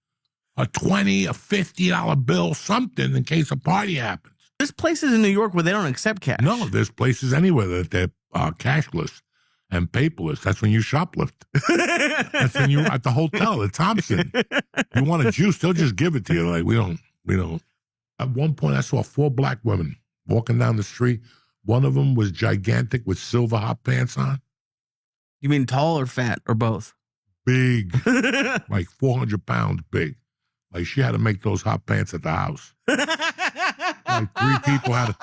A $20, a $50 bill, something in case a party happens. There's places in New York where they don't accept cash. No, there's places anywhere that they're cashless and paperless. That's when you shoplift. That's when you're at the hotel at Thompson. You want a juice, they'll just give it to you. Like, we don't. At one point, I saw 4 black women walking down the street. One of them was gigantic with silver hot pants on. You mean tall or fat or both? Big. Like 400 pounds big. Like she had to make those hot pants at the house. Like 3 people had to.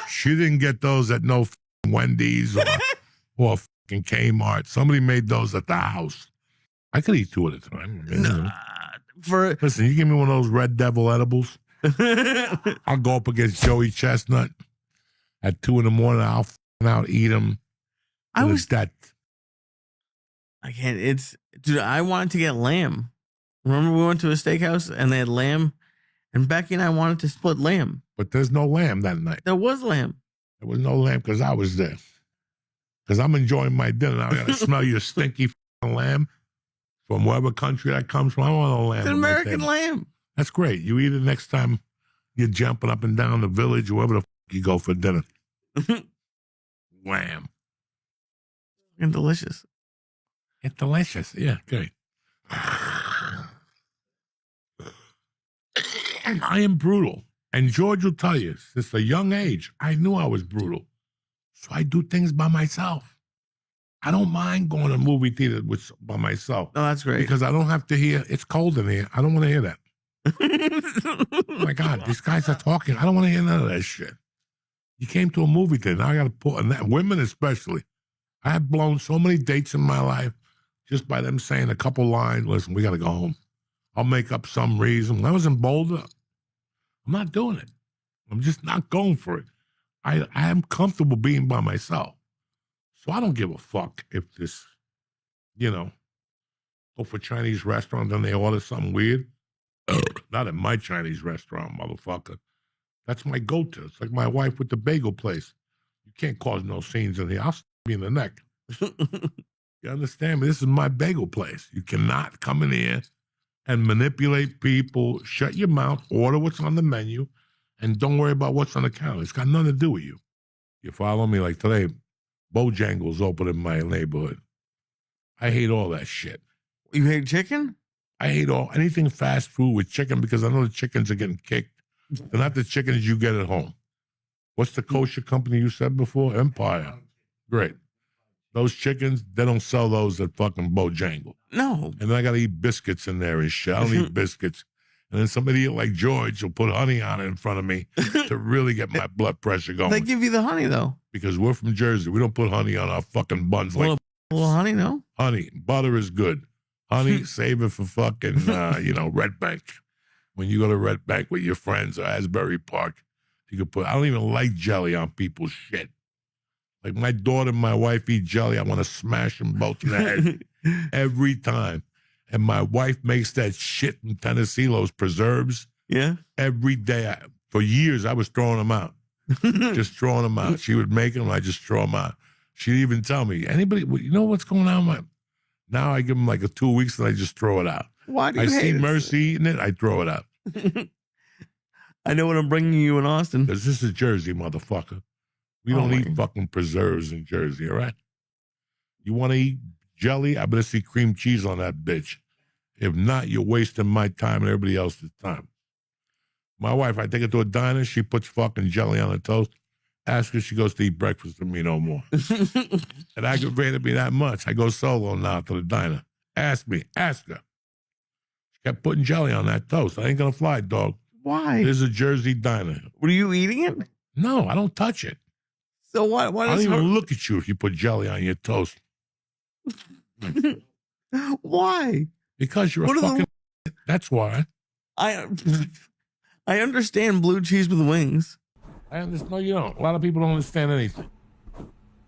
She didn't get those at no Wendy's or fucking Kmart. Somebody made those at the house. I could eat 2 at a time. Listen, you give me one of those Red Devil edibles, I'll go up against Joey Chestnut at 2 a.m. I'll out eat them. I can't. Dude, I wanted to get lamb. Remember we went to a steakhouse and they had lamb, and Becky and I wanted to split lamb. But there's no lamb that night. There was lamb. There was no lamb because I was there. Because I'm enjoying my dinner. Now I got to smell your stinky lamb from wherever country that comes from. I don't want no lamb. It's an American lamb. That's great. You eat it next time you're jumping up and down the village or wherever the you go for dinner. Lamb. And delicious. It's delicious. Yeah, great. And I am brutal. And George will tell you, since a young age, I knew I was brutal. So I do things by myself. I don't mind going to a movie theater by myself. Oh, that's great. Because I don't have to hear, it's cold in here. I don't want to hear that. Oh my God, these guys are talking. I don't want to hear none of that shit. You came to a movie theater. Now I got to put, and that, women especially. I have blown so many dates in my life just by them saying a couple lines. Listen, we got to go home. I'll make up some reason. When I was in Boulder, I'm not doing it. I'm just not going for it. I am comfortable being by myself. So I don't give a fuck if this, go for a Chinese restaurant, then they order something weird. Not at my Chinese restaurant, motherfucker. That's my go-to. It's like my wife with the bagel place. You can't cause no scenes in here. I'll stab you in the neck. You understand me? This is my bagel place. You cannot come in here and manipulate people. Shut your mouth, order what's on the menu, and don't worry about what's on the counter. It's got nothing to do with you. You follow me? Like today, Bojangles open in my neighborhood. I hate all that shit. You hate chicken? I hate anything fast food with chicken because I know the chickens are getting kicked. They're not the chickens you get at home. What's the kosher company you said before? Empire. Great. Those chickens, they don't sell those at fucking Bojangle. No. And then I got to eat biscuits in there and shit. I don't eat biscuits. And then somebody like George will put honey on it in front of me to really get my blood pressure going. They give you the honey, though. Because we're from Jersey. We don't put honey on our fucking buns. A little honey, no? Honey. Butter is good. Honey, save it for fucking, Red Bank. when you go to Red Bank with your friends or Asbury Park, you could put, I don't even like jelly on people's shit. Like my daughter and my wife eat jelly, I want to smash them both in the head every time. And my wife makes that shit in Tennessee, those preserves. Yeah. Every day. For years, I was throwing them out. Just throwing them out. She would make them, I just throw them out. She'd even tell me, anybody, you know what's going on? Now I give them like 2 weeks and I just throw it out. Why do you I hate see it? Mercy eating it, I throw it out. I know what I'm bringing you in Austin. Because this is Jersey, motherfucker. We don't eat fucking preserves in Jersey, all right? You want to eat jelly? I better see cream cheese on that bitch. If not, you're wasting my time and everybody else's time. My wife, I take her to a diner, she puts fucking jelly on her toast. Ask her if she goes to eat breakfast with me no more. It aggravated me that much. I go solo now to the diner. Ask her. She kept putting jelly on that toast. I ain't gonna fly, dog. Why? This is a Jersey diner. Were you eating it? No, I don't touch it. So why I don't even look at you if you put jelly on your toast. Why? Because you're a fucking... That's why. I understand blue cheese with wings. I understand. No, you don't. A lot of people don't understand anything.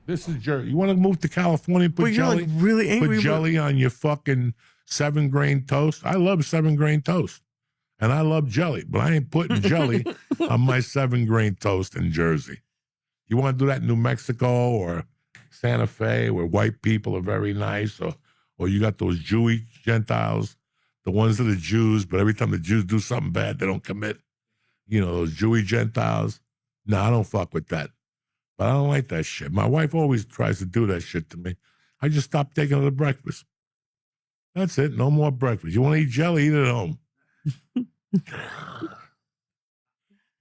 This is Jersey. You want to move to California and put But you're jelly? like really angry. Put jelly on your fucking 7-grain toast. I love 7-grain toast. And I love jelly, but I ain't putting jelly on my 7-grain toast in Jersey. You want to do that in New Mexico or Santa Fe where white people are very nice, or you got those Jewish Gentiles, the ones that are Jews, but every time the Jews do something bad, they don't commit. You know, those Jewish Gentiles. No, I don't fuck with that. But I don't like that shit. My wife always tries to do that shit to me. I just stopped taking her to breakfast. That's it. No more breakfast. You want to eat jelly? Eat it at home.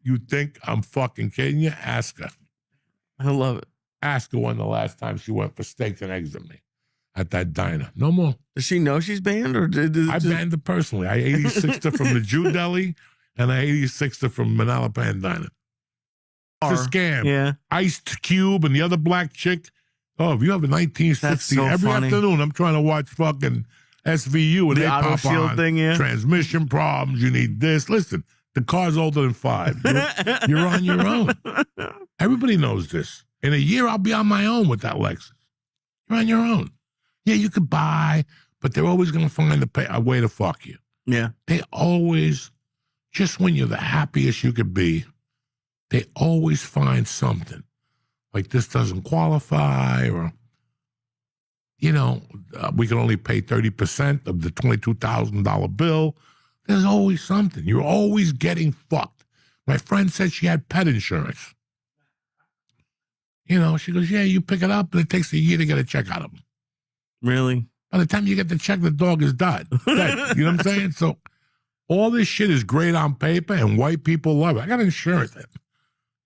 You think I'm fucking kidding you? Ask her. I love it. Ask her when the last time she went for steaks and eggs with me at that diner. No more. Does she know she's banned, or I banned her personally. I 86'd her from the Jew Deli, and I 86'd her from Manalapan Diner. It's a scam. Yeah. Iced Cube and the other black chick. Oh, if you have a 1960, That's so every funny. afternoon I'm trying to watch fucking SVU and The they auto pop shield on. thing, yeah. Transmission problems. You need this. Listen, the car's older than 5. You're on your own. Everybody knows this. In a year, I'll be on my own with that Lexus. You're on your own. Yeah, you could buy, but they're always going to find a way to fuck you. Yeah. They always, just when you're the happiest you could be, they always find something. Like this doesn't qualify, or, you know, we can only pay 30% of the $22,000 bill. There's always something. You're always getting fucked. My friend said she had pet insurance. You know, she goes, yeah, you pick it up, and it takes a year to get a check out of them. Really? By the time you get the check, the dog is dead. Dead. You know what I'm saying? So all this shit is great on paper, and white people love it. I got insurance.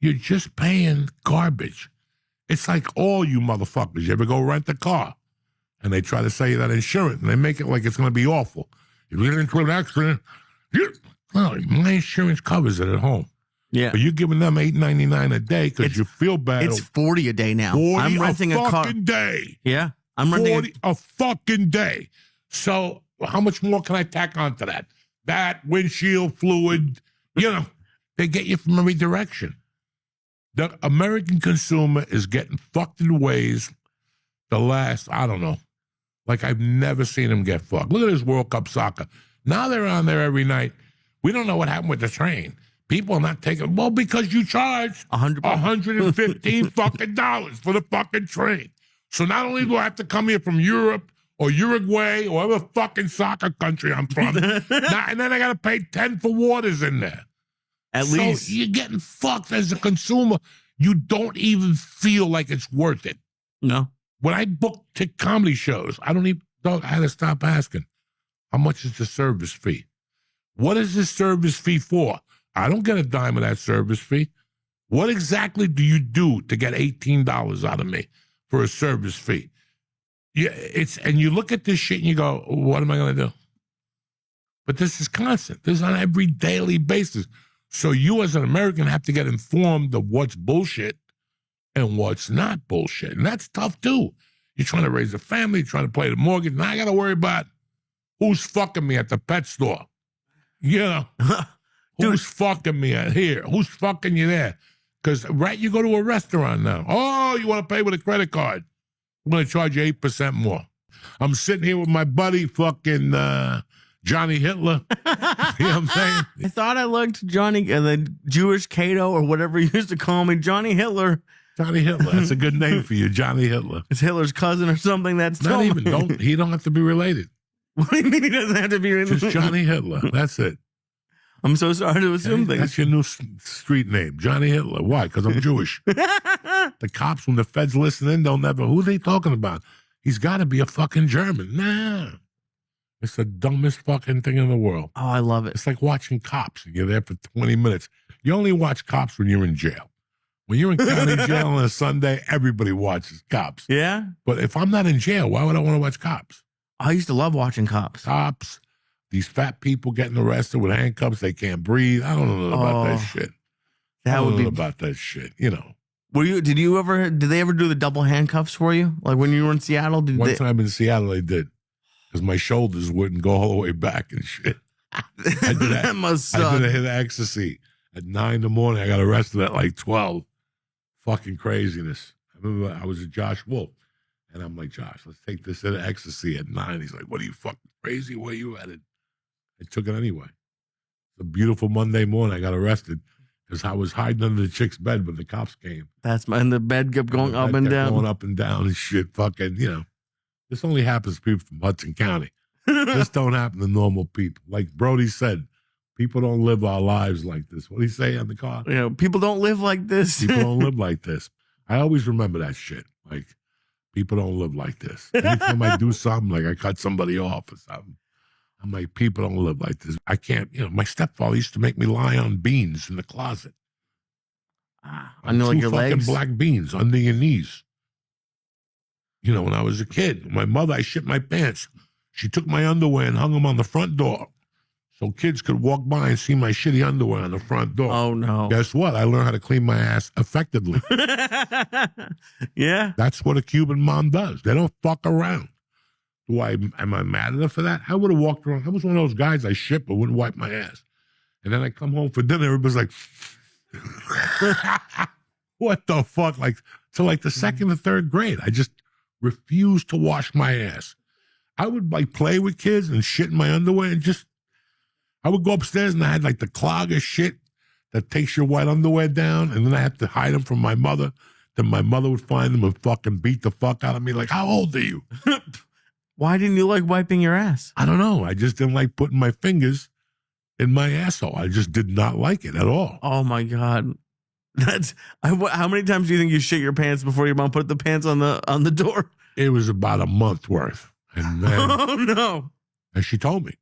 You're just paying garbage. It's like all you motherfuckers. You ever go rent a car, and they try to sell you that insurance, and they make it like it's going to be awful. If you get into an accident, well, my insurance covers it at home. Yeah. But you're giving them $8.99 a day because you feel bad. It's 40 a day now. 40 I'm renting a car. fucking day. Yeah. I'm renting 40 a fucking day. So how much more can I tack onto that? That windshield fluid, you know, they get you from every direction. The American consumer is getting fucked in ways the last, I don't know, like I've never seen them get fucked. Look at this World Cup soccer. Now they're on there every night. We don't know what happened with the train. People are not taking, well, because you charge $115 fucking dollars for the fucking train. So not only do I have to come here from Europe or Uruguay or whatever fucking soccer country I'm from, and then I got to pay 10 for waters in there. At least. So you're getting fucked as a consumer. You don't even feel like it's worth it. No. When I book comedy shows, I had to stop asking, how much is the service fee? What is the service fee for? I don't get a dime of that service fee. What exactly do you do to get $18 out of me for a service fee? Yeah, and you look at this shit and you go, what am I going to do? But this is constant. This is on every daily basis. So you as an American have to get informed of what's bullshit and what's not bullshit. And that's tough too. You're trying to raise a family, you're trying to pay the mortgage. Now I got to worry about who's fucking me at the pet store. You know, Who's fucking me here? Who's fucking you there? Because you go to a restaurant now. Oh, you want to pay with a credit card? I'm going to charge you 8% more. I'm sitting here with my buddy, fucking Johnny Hitler. You know what I'm saying? I thought I liked Johnny, the Jewish Cato or whatever you used to call me, Johnny Hitler. Johnny Hitler. That's a good name for you, Johnny Hitler. It's Hitler's cousin or something. That's not even. He don't have to be related. What do you mean he doesn't have to be related? Just Johnny Hitler. That's it. I'm so sorry to assume things. That's your new street name, Johnny Hitler. Why? Because I'm Jewish. The cops, when the feds listen in, they'll never. Who are they talking about? He's got to be a fucking German. Nah. It's the dumbest fucking thing in the world. Oh, I love it. It's like watching Cops, and you're there for 20 minutes. You only watch Cops when you're in jail. When you're in county jail on a Sunday, everybody watches Cops. Yeah? But if I'm not in jail, why would I want to watch Cops? I used to love watching Cops. Cops, these fat people getting arrested with handcuffs, they can't breathe. I don't know about that shit. I don't know about that shit, you know. Did they ever do the double handcuffs for you? Like when you were in Seattle? One time in Seattle, they did. Because my shoulders wouldn't go all the way back and shit. That must suck. I did a hit of ecstasy at 9 in the morning. I got arrested at like 12. Fucking craziness. I remember I was with Josh Wolf. And I'm like, Josh, let's take this hit of ecstasy at 9. He's like, what are you fucking crazy? Where you at it? I took it anyway. It's a beautiful Monday morning. I got arrested because I was hiding under the chick's bed when the cops came. And the bed kept going up and down. Going up and down and shit. Fucking, you know. This only happens to people from Hudson County. This don't happen to normal people. Like Brody said, people don't live our lives like this. What did he say on the car? Yeah, people don't live like this. People don't live like this. I always remember that shit. Like, people don't live like this. Anytime I do something, like I cut somebody off or something, I'm like, people don't live like this. I can't, my stepfather used to make me lie on beans in the closet. Under like your legs? Black beans under your knees. When I was a kid, my mother, I shit my pants. She took my underwear and hung them on the front door so kids could walk by and see my shitty underwear on the front door. Oh, no. Guess what? I learned how to clean my ass effectively. Yeah. That's what a Cuban mom does. They don't fuck around. Am I mad at her for that? I would have walked around. I was one of those guys I shit but wouldn't wipe my ass. And then I come home for dinner, everybody's like, what the fuck? Like, till like the second or third grade, I just refused to wash my ass. I would like play with kids and shit in my underwear and I would go upstairs and I had like the clogger shit that takes your white underwear down, and then I had to hide them from my mother. Then my mother would find them and fucking beat the fuck out of me. Like, how old are you? Why didn't you like wiping your ass? I don't know. I just didn't like putting my fingers in my asshole. I just did not like it at all. Oh my God. How many times do you think you shit your pants before your mom put the pants on the door? It was about a month worth. And then, oh no. And she told me,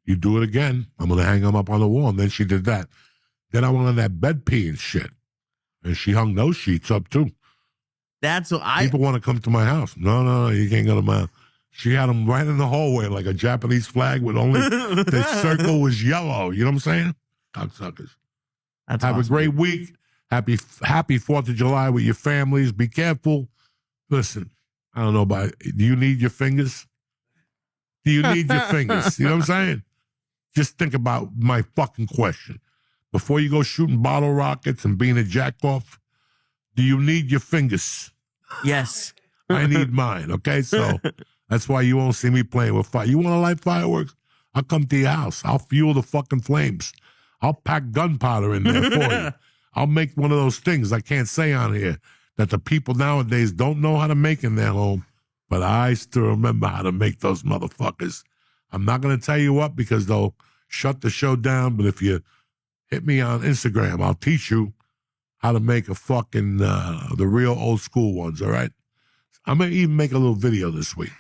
you do it again, I'm going to hang them up on the wall. And then she did that. Then I went on that bed pee and shit. And she hung those sheets up too. That's what People want to come to my house. No, you can't go to my house. She had them right in the hallway like a Japanese flag with only the circle was yellow. You know what I'm saying? Cocksuckers. Have awesome. A great week. Happy 4th of July with your families. Be careful. Listen, I don't know about it. Do you need your fingers? Do you need your fingers? You know what I'm saying? Just think about my fucking question. Before you go shooting bottle rockets and being a jack-off, do you need your fingers? Yes. I need mine, okay? So that's why you won't see me playing with fire. You want to light fireworks? I'll come to your house. I'll fuel the fucking flames. I'll pack gunpowder in there for you. I'll make one of those things I can't say on here that the people nowadays don't know how to make in their home, but I still remember how to make those motherfuckers. I'm not going to tell you what because they'll shut the show down, but if you hit me on Instagram, I'll teach you how to make a fucking, the real old school ones, all right? I'm going to even make a little video this week,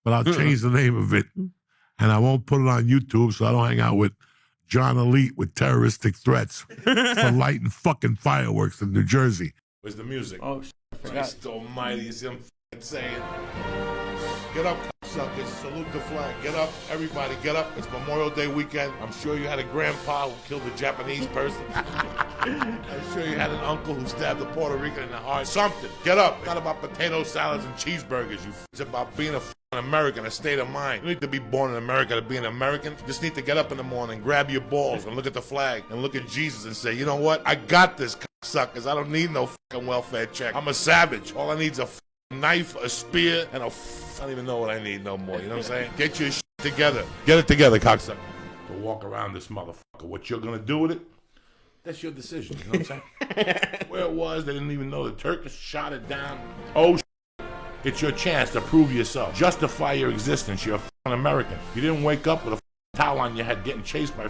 but I'll change the name of it, and I won't put it on YouTube so I don't hang out with John Elite with terroristic threats for lighting fucking fireworks in New Jersey. Where's the music? Oh, I forgot. Christ almighty, you see what I'm saying? Get up, cocksuckers. Salute the flag. Get up, everybody, get up. It's Memorial Day weekend. I'm sure you had a grandpa who killed a Japanese person. I'm sure you had an uncle who stabbed a Puerto Rican in the heart. Something. Get up. It's not about potato salads and cheeseburgers. It's about being a American, a state of mind. You need to be born in America to be an American. You just need to get up in the morning, grab your balls, and look at the flag, and look at Jesus and say, you know what? I got this, suckers. I don't need no fucking welfare check. I'm a savage. All I need is a knife, a spear, and I don't even know what I need no more. You know what I'm saying? Get your shit together. Get it together, cocksucker. To walk around this motherfucker. What you're gonna do with it? That's your decision. You know what I'm saying? Where it was, they didn't even know the Turkish shot it down. Oh, it's your chance to prove yourself. Justify your existence. You're a fucking American. You didn't wake up with a towel on your head getting chased by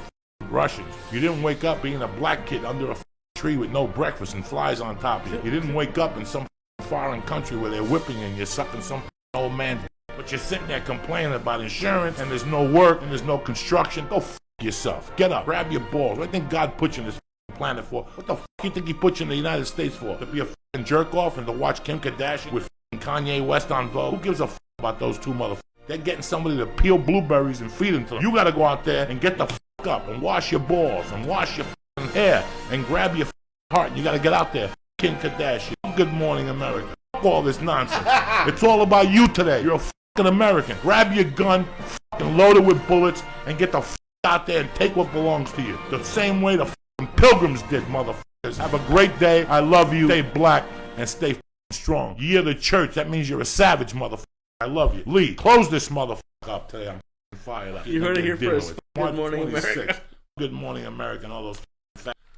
Russians. You didn't wake up being a black kid under a tree with no breakfast and flies on top of you. You didn't wake up in some foreign country where they're whipping you and you're sucking some old man. But you're sitting there complaining about insurance and there's no work and there's no construction. Go yourself. Get up. Grab your balls. What do you think God put you in this planet for? What the do you think he put you in the United States for? To be a jerk off and to watch Kim Kardashian with Kanye West on Vogue? Who gives a about those two motherfuckers? They're getting somebody to peel blueberries and feed them to them. You gotta go out there and get the up and wash your balls and wash your hair and grab your heart. And you gotta get out there. Kim Kardashian. Good morning, America. All this nonsense. It's all about you today. You're a fucking American. Grab your gun, fucking load it with bullets, and get the out there and take what belongs to you. The same way the fucking pilgrims did, motherfuckers. Have a great day. I love you. Stay black and stay strong. You're the church. That means you're a savage, motherfucker. I love you. Lee, close this motherfucker up today. I'm fired up. You heard it here first. Good morning, America. Good morning, America. And all those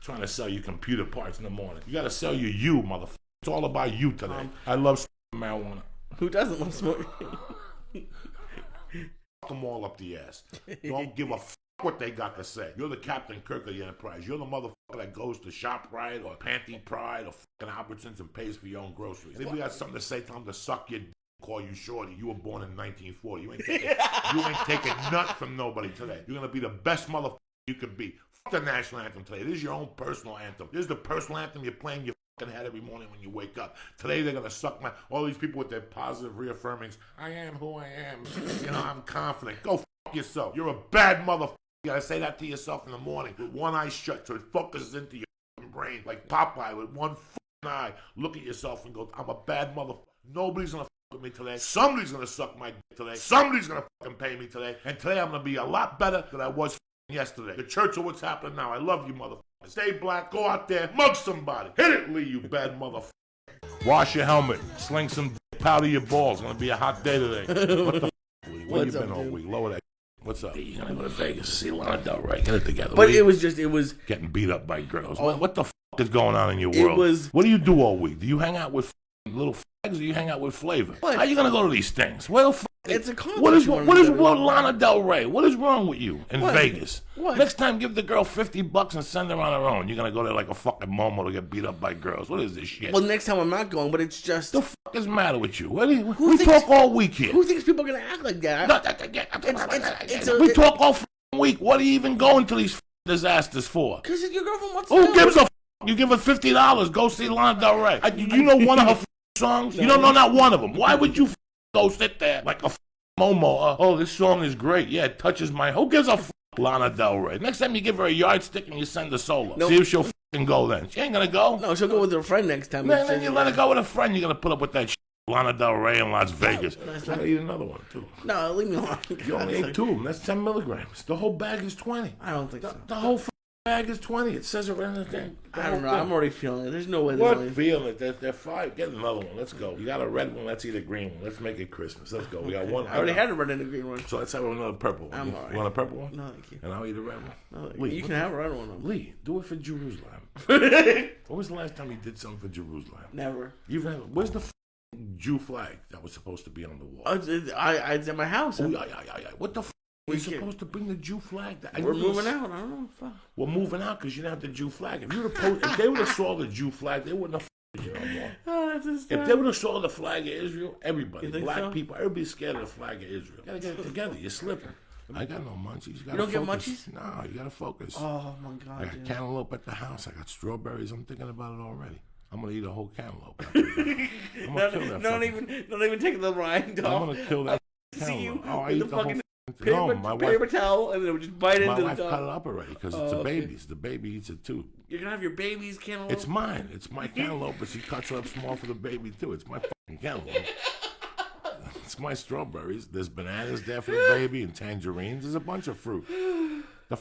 trying to sell you computer parts in the morning. You got to sell you, motherfucker. It's all about you today. I love marijuana. Who doesn't love smoking? Fuck them all up the ass. Don't give a fuck what they got to say. You're the Captain Kirk of the Enterprise. You're the motherfucker that goes to ShopRite or Panty Pride or fucking Albertsons and pays for your own groceries. If you got something to say, tell them to suck your call you shorty. You were born in 1940. You ain't taking nut from nobody today. You're going to be the best motherfucker you could be. Fuck the national anthem today. This is your own personal anthem. This is the personal anthem you're playing your fucking head every morning when you wake up. Today they're going to suck my... All these people with their positive reaffirmings. I am who I am. You know, I'm confident. Go fuck yourself. You're a bad motherfucker. You got to say that to yourself in the morning with one eye shut so it focuses into your brain like Popeye with one eye. Look at yourself and go, I'm a bad motherfucker. Nobody's going to fuck with me today. Somebody's going to suck my dick today. Somebody's going to fucking pay me today. And today I'm going to be a lot better than I was yesterday. The church of what's happening now. I love you, motherfucker. Stay black. Go out there. Mug somebody. Hit it, Lee, you bad motherfucker. Wash your helmet. Sling some powder your balls. It's going to be a hot day today. What the Lee? Where you been all week? Lower that. What's up? You're going to go to Vegas to see Lana Del Rey. Get it together. But it was... Getting beat up by girls. What the is going on in your world? What do you do all week? Do you hang out with little fags or you hang out with flavor? What? How are you going to go to these things? Where the It's a contest. What is Lana Del Rey? What is wrong with you in Vegas? What? Next time, give the girl $50 and send her on her own. You're going to go there like a fucking Momo to get beat up by girls. What is this shit? Well, next time I'm not going, but it's just... The fuck is the matter with you? We talk all week here. Who thinks people are going to act like that? We talk all week. What are you even going to these disasters for? Because your girlfriend wants to know. Who gives a You give her $50. Go see Lana Del Rey. You know one of her songs? No. You don't know not one of them. Why would you go sit there like a Momo? Oh, this song is great. Yeah, it touches my... Who gives a Lana Del Rey? Next time you give her a yardstick and you send her solo. Nope. See if she'll go then. She ain't gonna go. No, she'll go with her friend next time. Then you let her go with a friend. You're gonna put up with that Lana Del Rey in Las Vegas. I gotta eat another one, too. No, leave me alone. You only ate 2 of them. That's 10 milligrams. The whole bag is 20. I don't think so. The whole bag is 20. It says it right in the thing. I don't know. I'm already feeling it. There's no way. What feeling it? They're 5. Get another one. Let's go. You got a red one. Let's eat a green one. Let's make it Christmas. Let's go. We got one. I already had a red and a green one. So let's have another purple one. I'm all right. You want a purple one? No, thank you. And I'll eat a red one. No, Lee, you can have a red one. Lee, do it for Jerusalem. When was the last time you did something for Jerusalem? Never. Where's the Jew flag that was supposed to be on the wall? It's at my house. Oh, yeah. What the We're supposed to bring the Jew flag. We're moving out. I don't know. Fuck. We're moving out because you didn't have the Jew flag. If they would have saw the Jew flag, they wouldn't have you no more. If they would have saw the flag of Israel, everybody, black people, everybody's scared of the flag of Israel. You gotta get it together. You're slipping. I got no munchies. You don't focus. get munchies? No, you gotta focus. Oh my God. I got cantaloupe at the house. I got strawberries. I'm thinking about it already. I'm gonna eat a whole cantaloupe. I'm gonna kill that. Don't even take the rind off. I'm gonna kill that see you Oh, I with eat the the whole fucking thing. No, my paper wife, towel, and then it would just bite my into wife the cut top. it up already because it's the baby's. The baby eats it too. You're gonna have your baby's cantaloupe. It's mine. It's my cantaloupe, but she cuts it up small for the baby too. It's my fucking cantaloupe. It's my strawberries. There's bananas there for the baby and tangerines. There's a bunch of fruit. The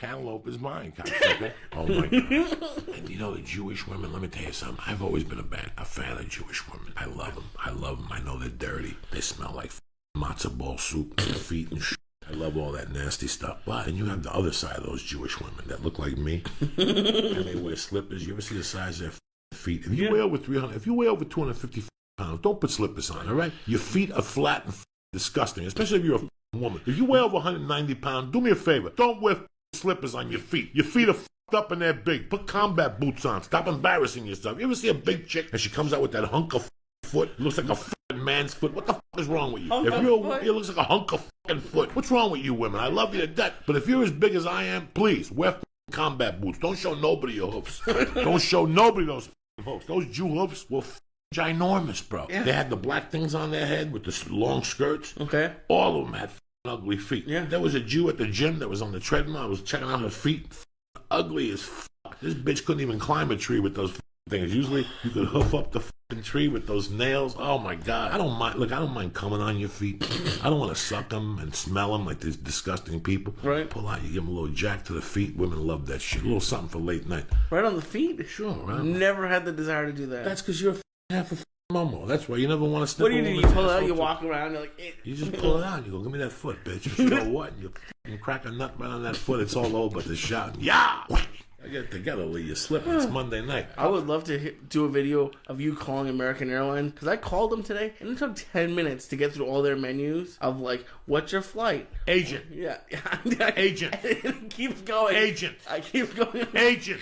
cantaloupe is mine, cocksucker. Oh my god! And you know the Jewish women. Let me tell you something. I've always been a fan of Jewish women. I love them. I love them. I know they're dirty. They smell like matzo ball soup, their feet and shit. I love all that nasty stuff. But then you have the other side of those Jewish women that look like me, and they wear slippers. You ever see the size of their feet? If you weigh over 300, if you weigh over 250 pounds, don't put slippers on. All right? Your feet are flat and disgusting, especially if you're a woman. If you weigh over 190 pounds, do me a favor. Don't wear slippers on your feet. Your feet are fucked up and they're big. Put combat boots on. Stop embarrassing yourself. You ever see a big chick and she comes out with that hunk of foot? It looks like a fucking man's foot. What the fuck is wrong with you? It looks like a hunk of fucking foot. What's wrong with you women? I love you to death. But if you're as big as I am, please wear combat boots. Don't show nobody your hoofs. Don't show nobody those hoofs. Those Jew hoofs were ginormous, bro. Yeah. They had the black things on their head with the long skirts. Okay. All of them had ugly feet. Yeah. There was a Jew at the gym that was on the treadmill. I was checking out her feet. Ugly as fuck. This bitch couldn't even climb a tree with those things. Usually you could hoof up the fucking tree with those nails. Oh my god. I don't mind. Look, I don't mind coming on your feet. I don't want to suck them and smell them like these disgusting people. Right. Pull out, you give them a little jack to the feet. Women love that shit. A little something for late night. Right on the feet? Sure, right. Never had the desire to do that. That's because you're half a momo. That's why you never want to sniff. What do you do? You pull it out, you walk around, you're like, you just pull it out and you go, give me that foot, bitch. You know what? You crack a nut right on that foot, it's all over, but the shot, yeah! I get it together, Lee. You slip. It's Monday night. I would love to do a video of you calling American Airlines, because I called them today, and it took 10 minutes to get through all their menus of, like, what's your flight? Agent. Yeah. Agent. It keeps going. Agent. I keep going. Agent.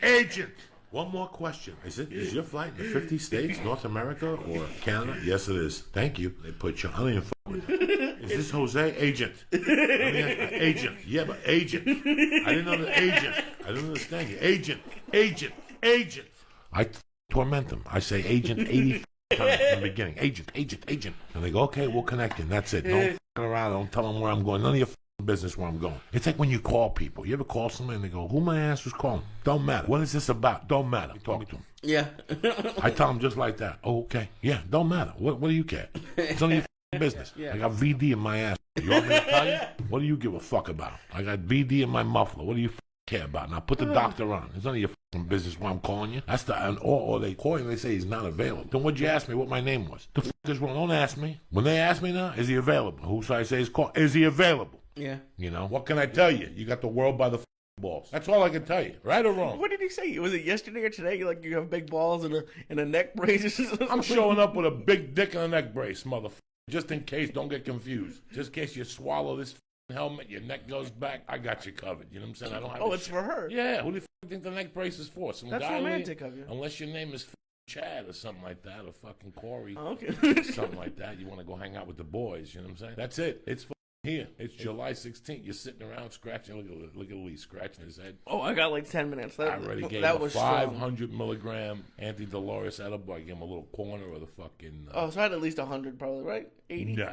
Agent. One more question. Is your flight in the 50 states, North America, or Canada? Yes, it is. Thank you. They put you, I don't even with it. Is this Jose? Agent. Agent. Yeah, but agent. I didn't know the agent. I didn't understand you. Agent. Agent. Agent. I torment them. I say agent 80 times in the beginning. Agent. Agent. Agent. And they go, okay, we'll connect you. And that's it. Don't f*** around. Don't tell them where I'm going. None of your business where I'm going. It's like when you call people. You ever call somebody and they go, who my ass was calling? Don't matter. What is this about? Don't matter. Talk to them. Yeah. I tell them just like that. Oh, okay. Yeah, don't matter. What do you care? It's none of your business. Yeah. I got VD in my ass. You want me to tell you? What do you give a fuck about? I got VD in my muffler. What do you care about? Now put the doctor on. It's none of your business why I'm calling you. That's the or they call you and they say he's not available. Then what'd you ask me what my name was? The is wrong. Don't ask me. When they ask me now, is he available? Who should I say is call? Is he available? Yeah. You know, what can I tell you? You got the world by the balls. That's all I can tell you. Right or wrong? What did he say? Was it yesterday or today? Like you have big balls and a neck brace? I'm showing up with a big dick and a neck brace, motherfucker. Just in case, don't get confused. Just in case you swallow this helmet, your neck goes back, I got you covered. You know what I'm saying? I don't have. Oh, it's for her. Yeah. Who do you think the neck brace is for? Some That's guy romantic of you. Unless your name is Chad or something like that, or fucking Corey. Oh, okay. Something like that. You want to go hang out with the boys. You know what I'm saying? That's it. It's here. It's July 16th. You're sitting around scratching. Look at Lee scratching his head. Oh, I got like 10 minutes. I already gave him a 500 milligram anti-Dolores edible. I gave him a little corner of the fucking. Oh, so I had at least 100 probably, right? 80? Nah.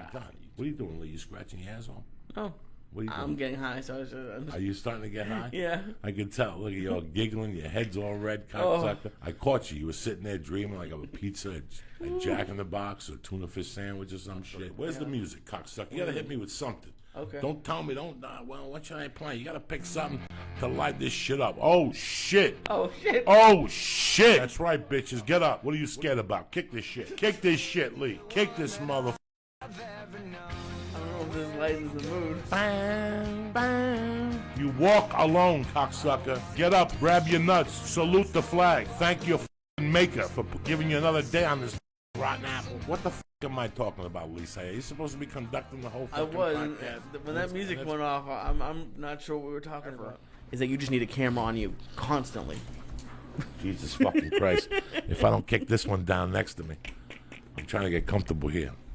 What are you doing, Lee? You scratching your asshole? Oh. What are you doing? I'm getting high, so I'm just... Are you starting to get high? Yeah. I can tell. Look at you all giggling. Your head's all red, cocksucker. I caught you. You were sitting there dreaming like of a pizza, a Jack in the Box, or tuna fish sandwich or some shit. Where's the music, cocksucker? You gotta hit me with something. Okay. Don't tell me, well, what should I play? You gotta pick something to light this shit up. Oh, shit. Oh, shit. Oh, shit. That's right, bitches. Get up. What are you scared about? Kick this shit. Kick this shit, Lee. Kick this motherfucker. I don't know if this lightens the mood. Bang, bang. You walk alone, cocksucker. Get up, grab your nuts, salute the flag. Thank your maker for giving you another day on this rotten apple. What the am I talking about, Lisa? Are you supposed to be conducting the whole fucking podcast? When that music went off, I'm not sure what we were talking about. Is that you just need a camera on you constantly. Jesus fucking Christ. If I don't kick this one down next to me, I'm trying to get comfortable here.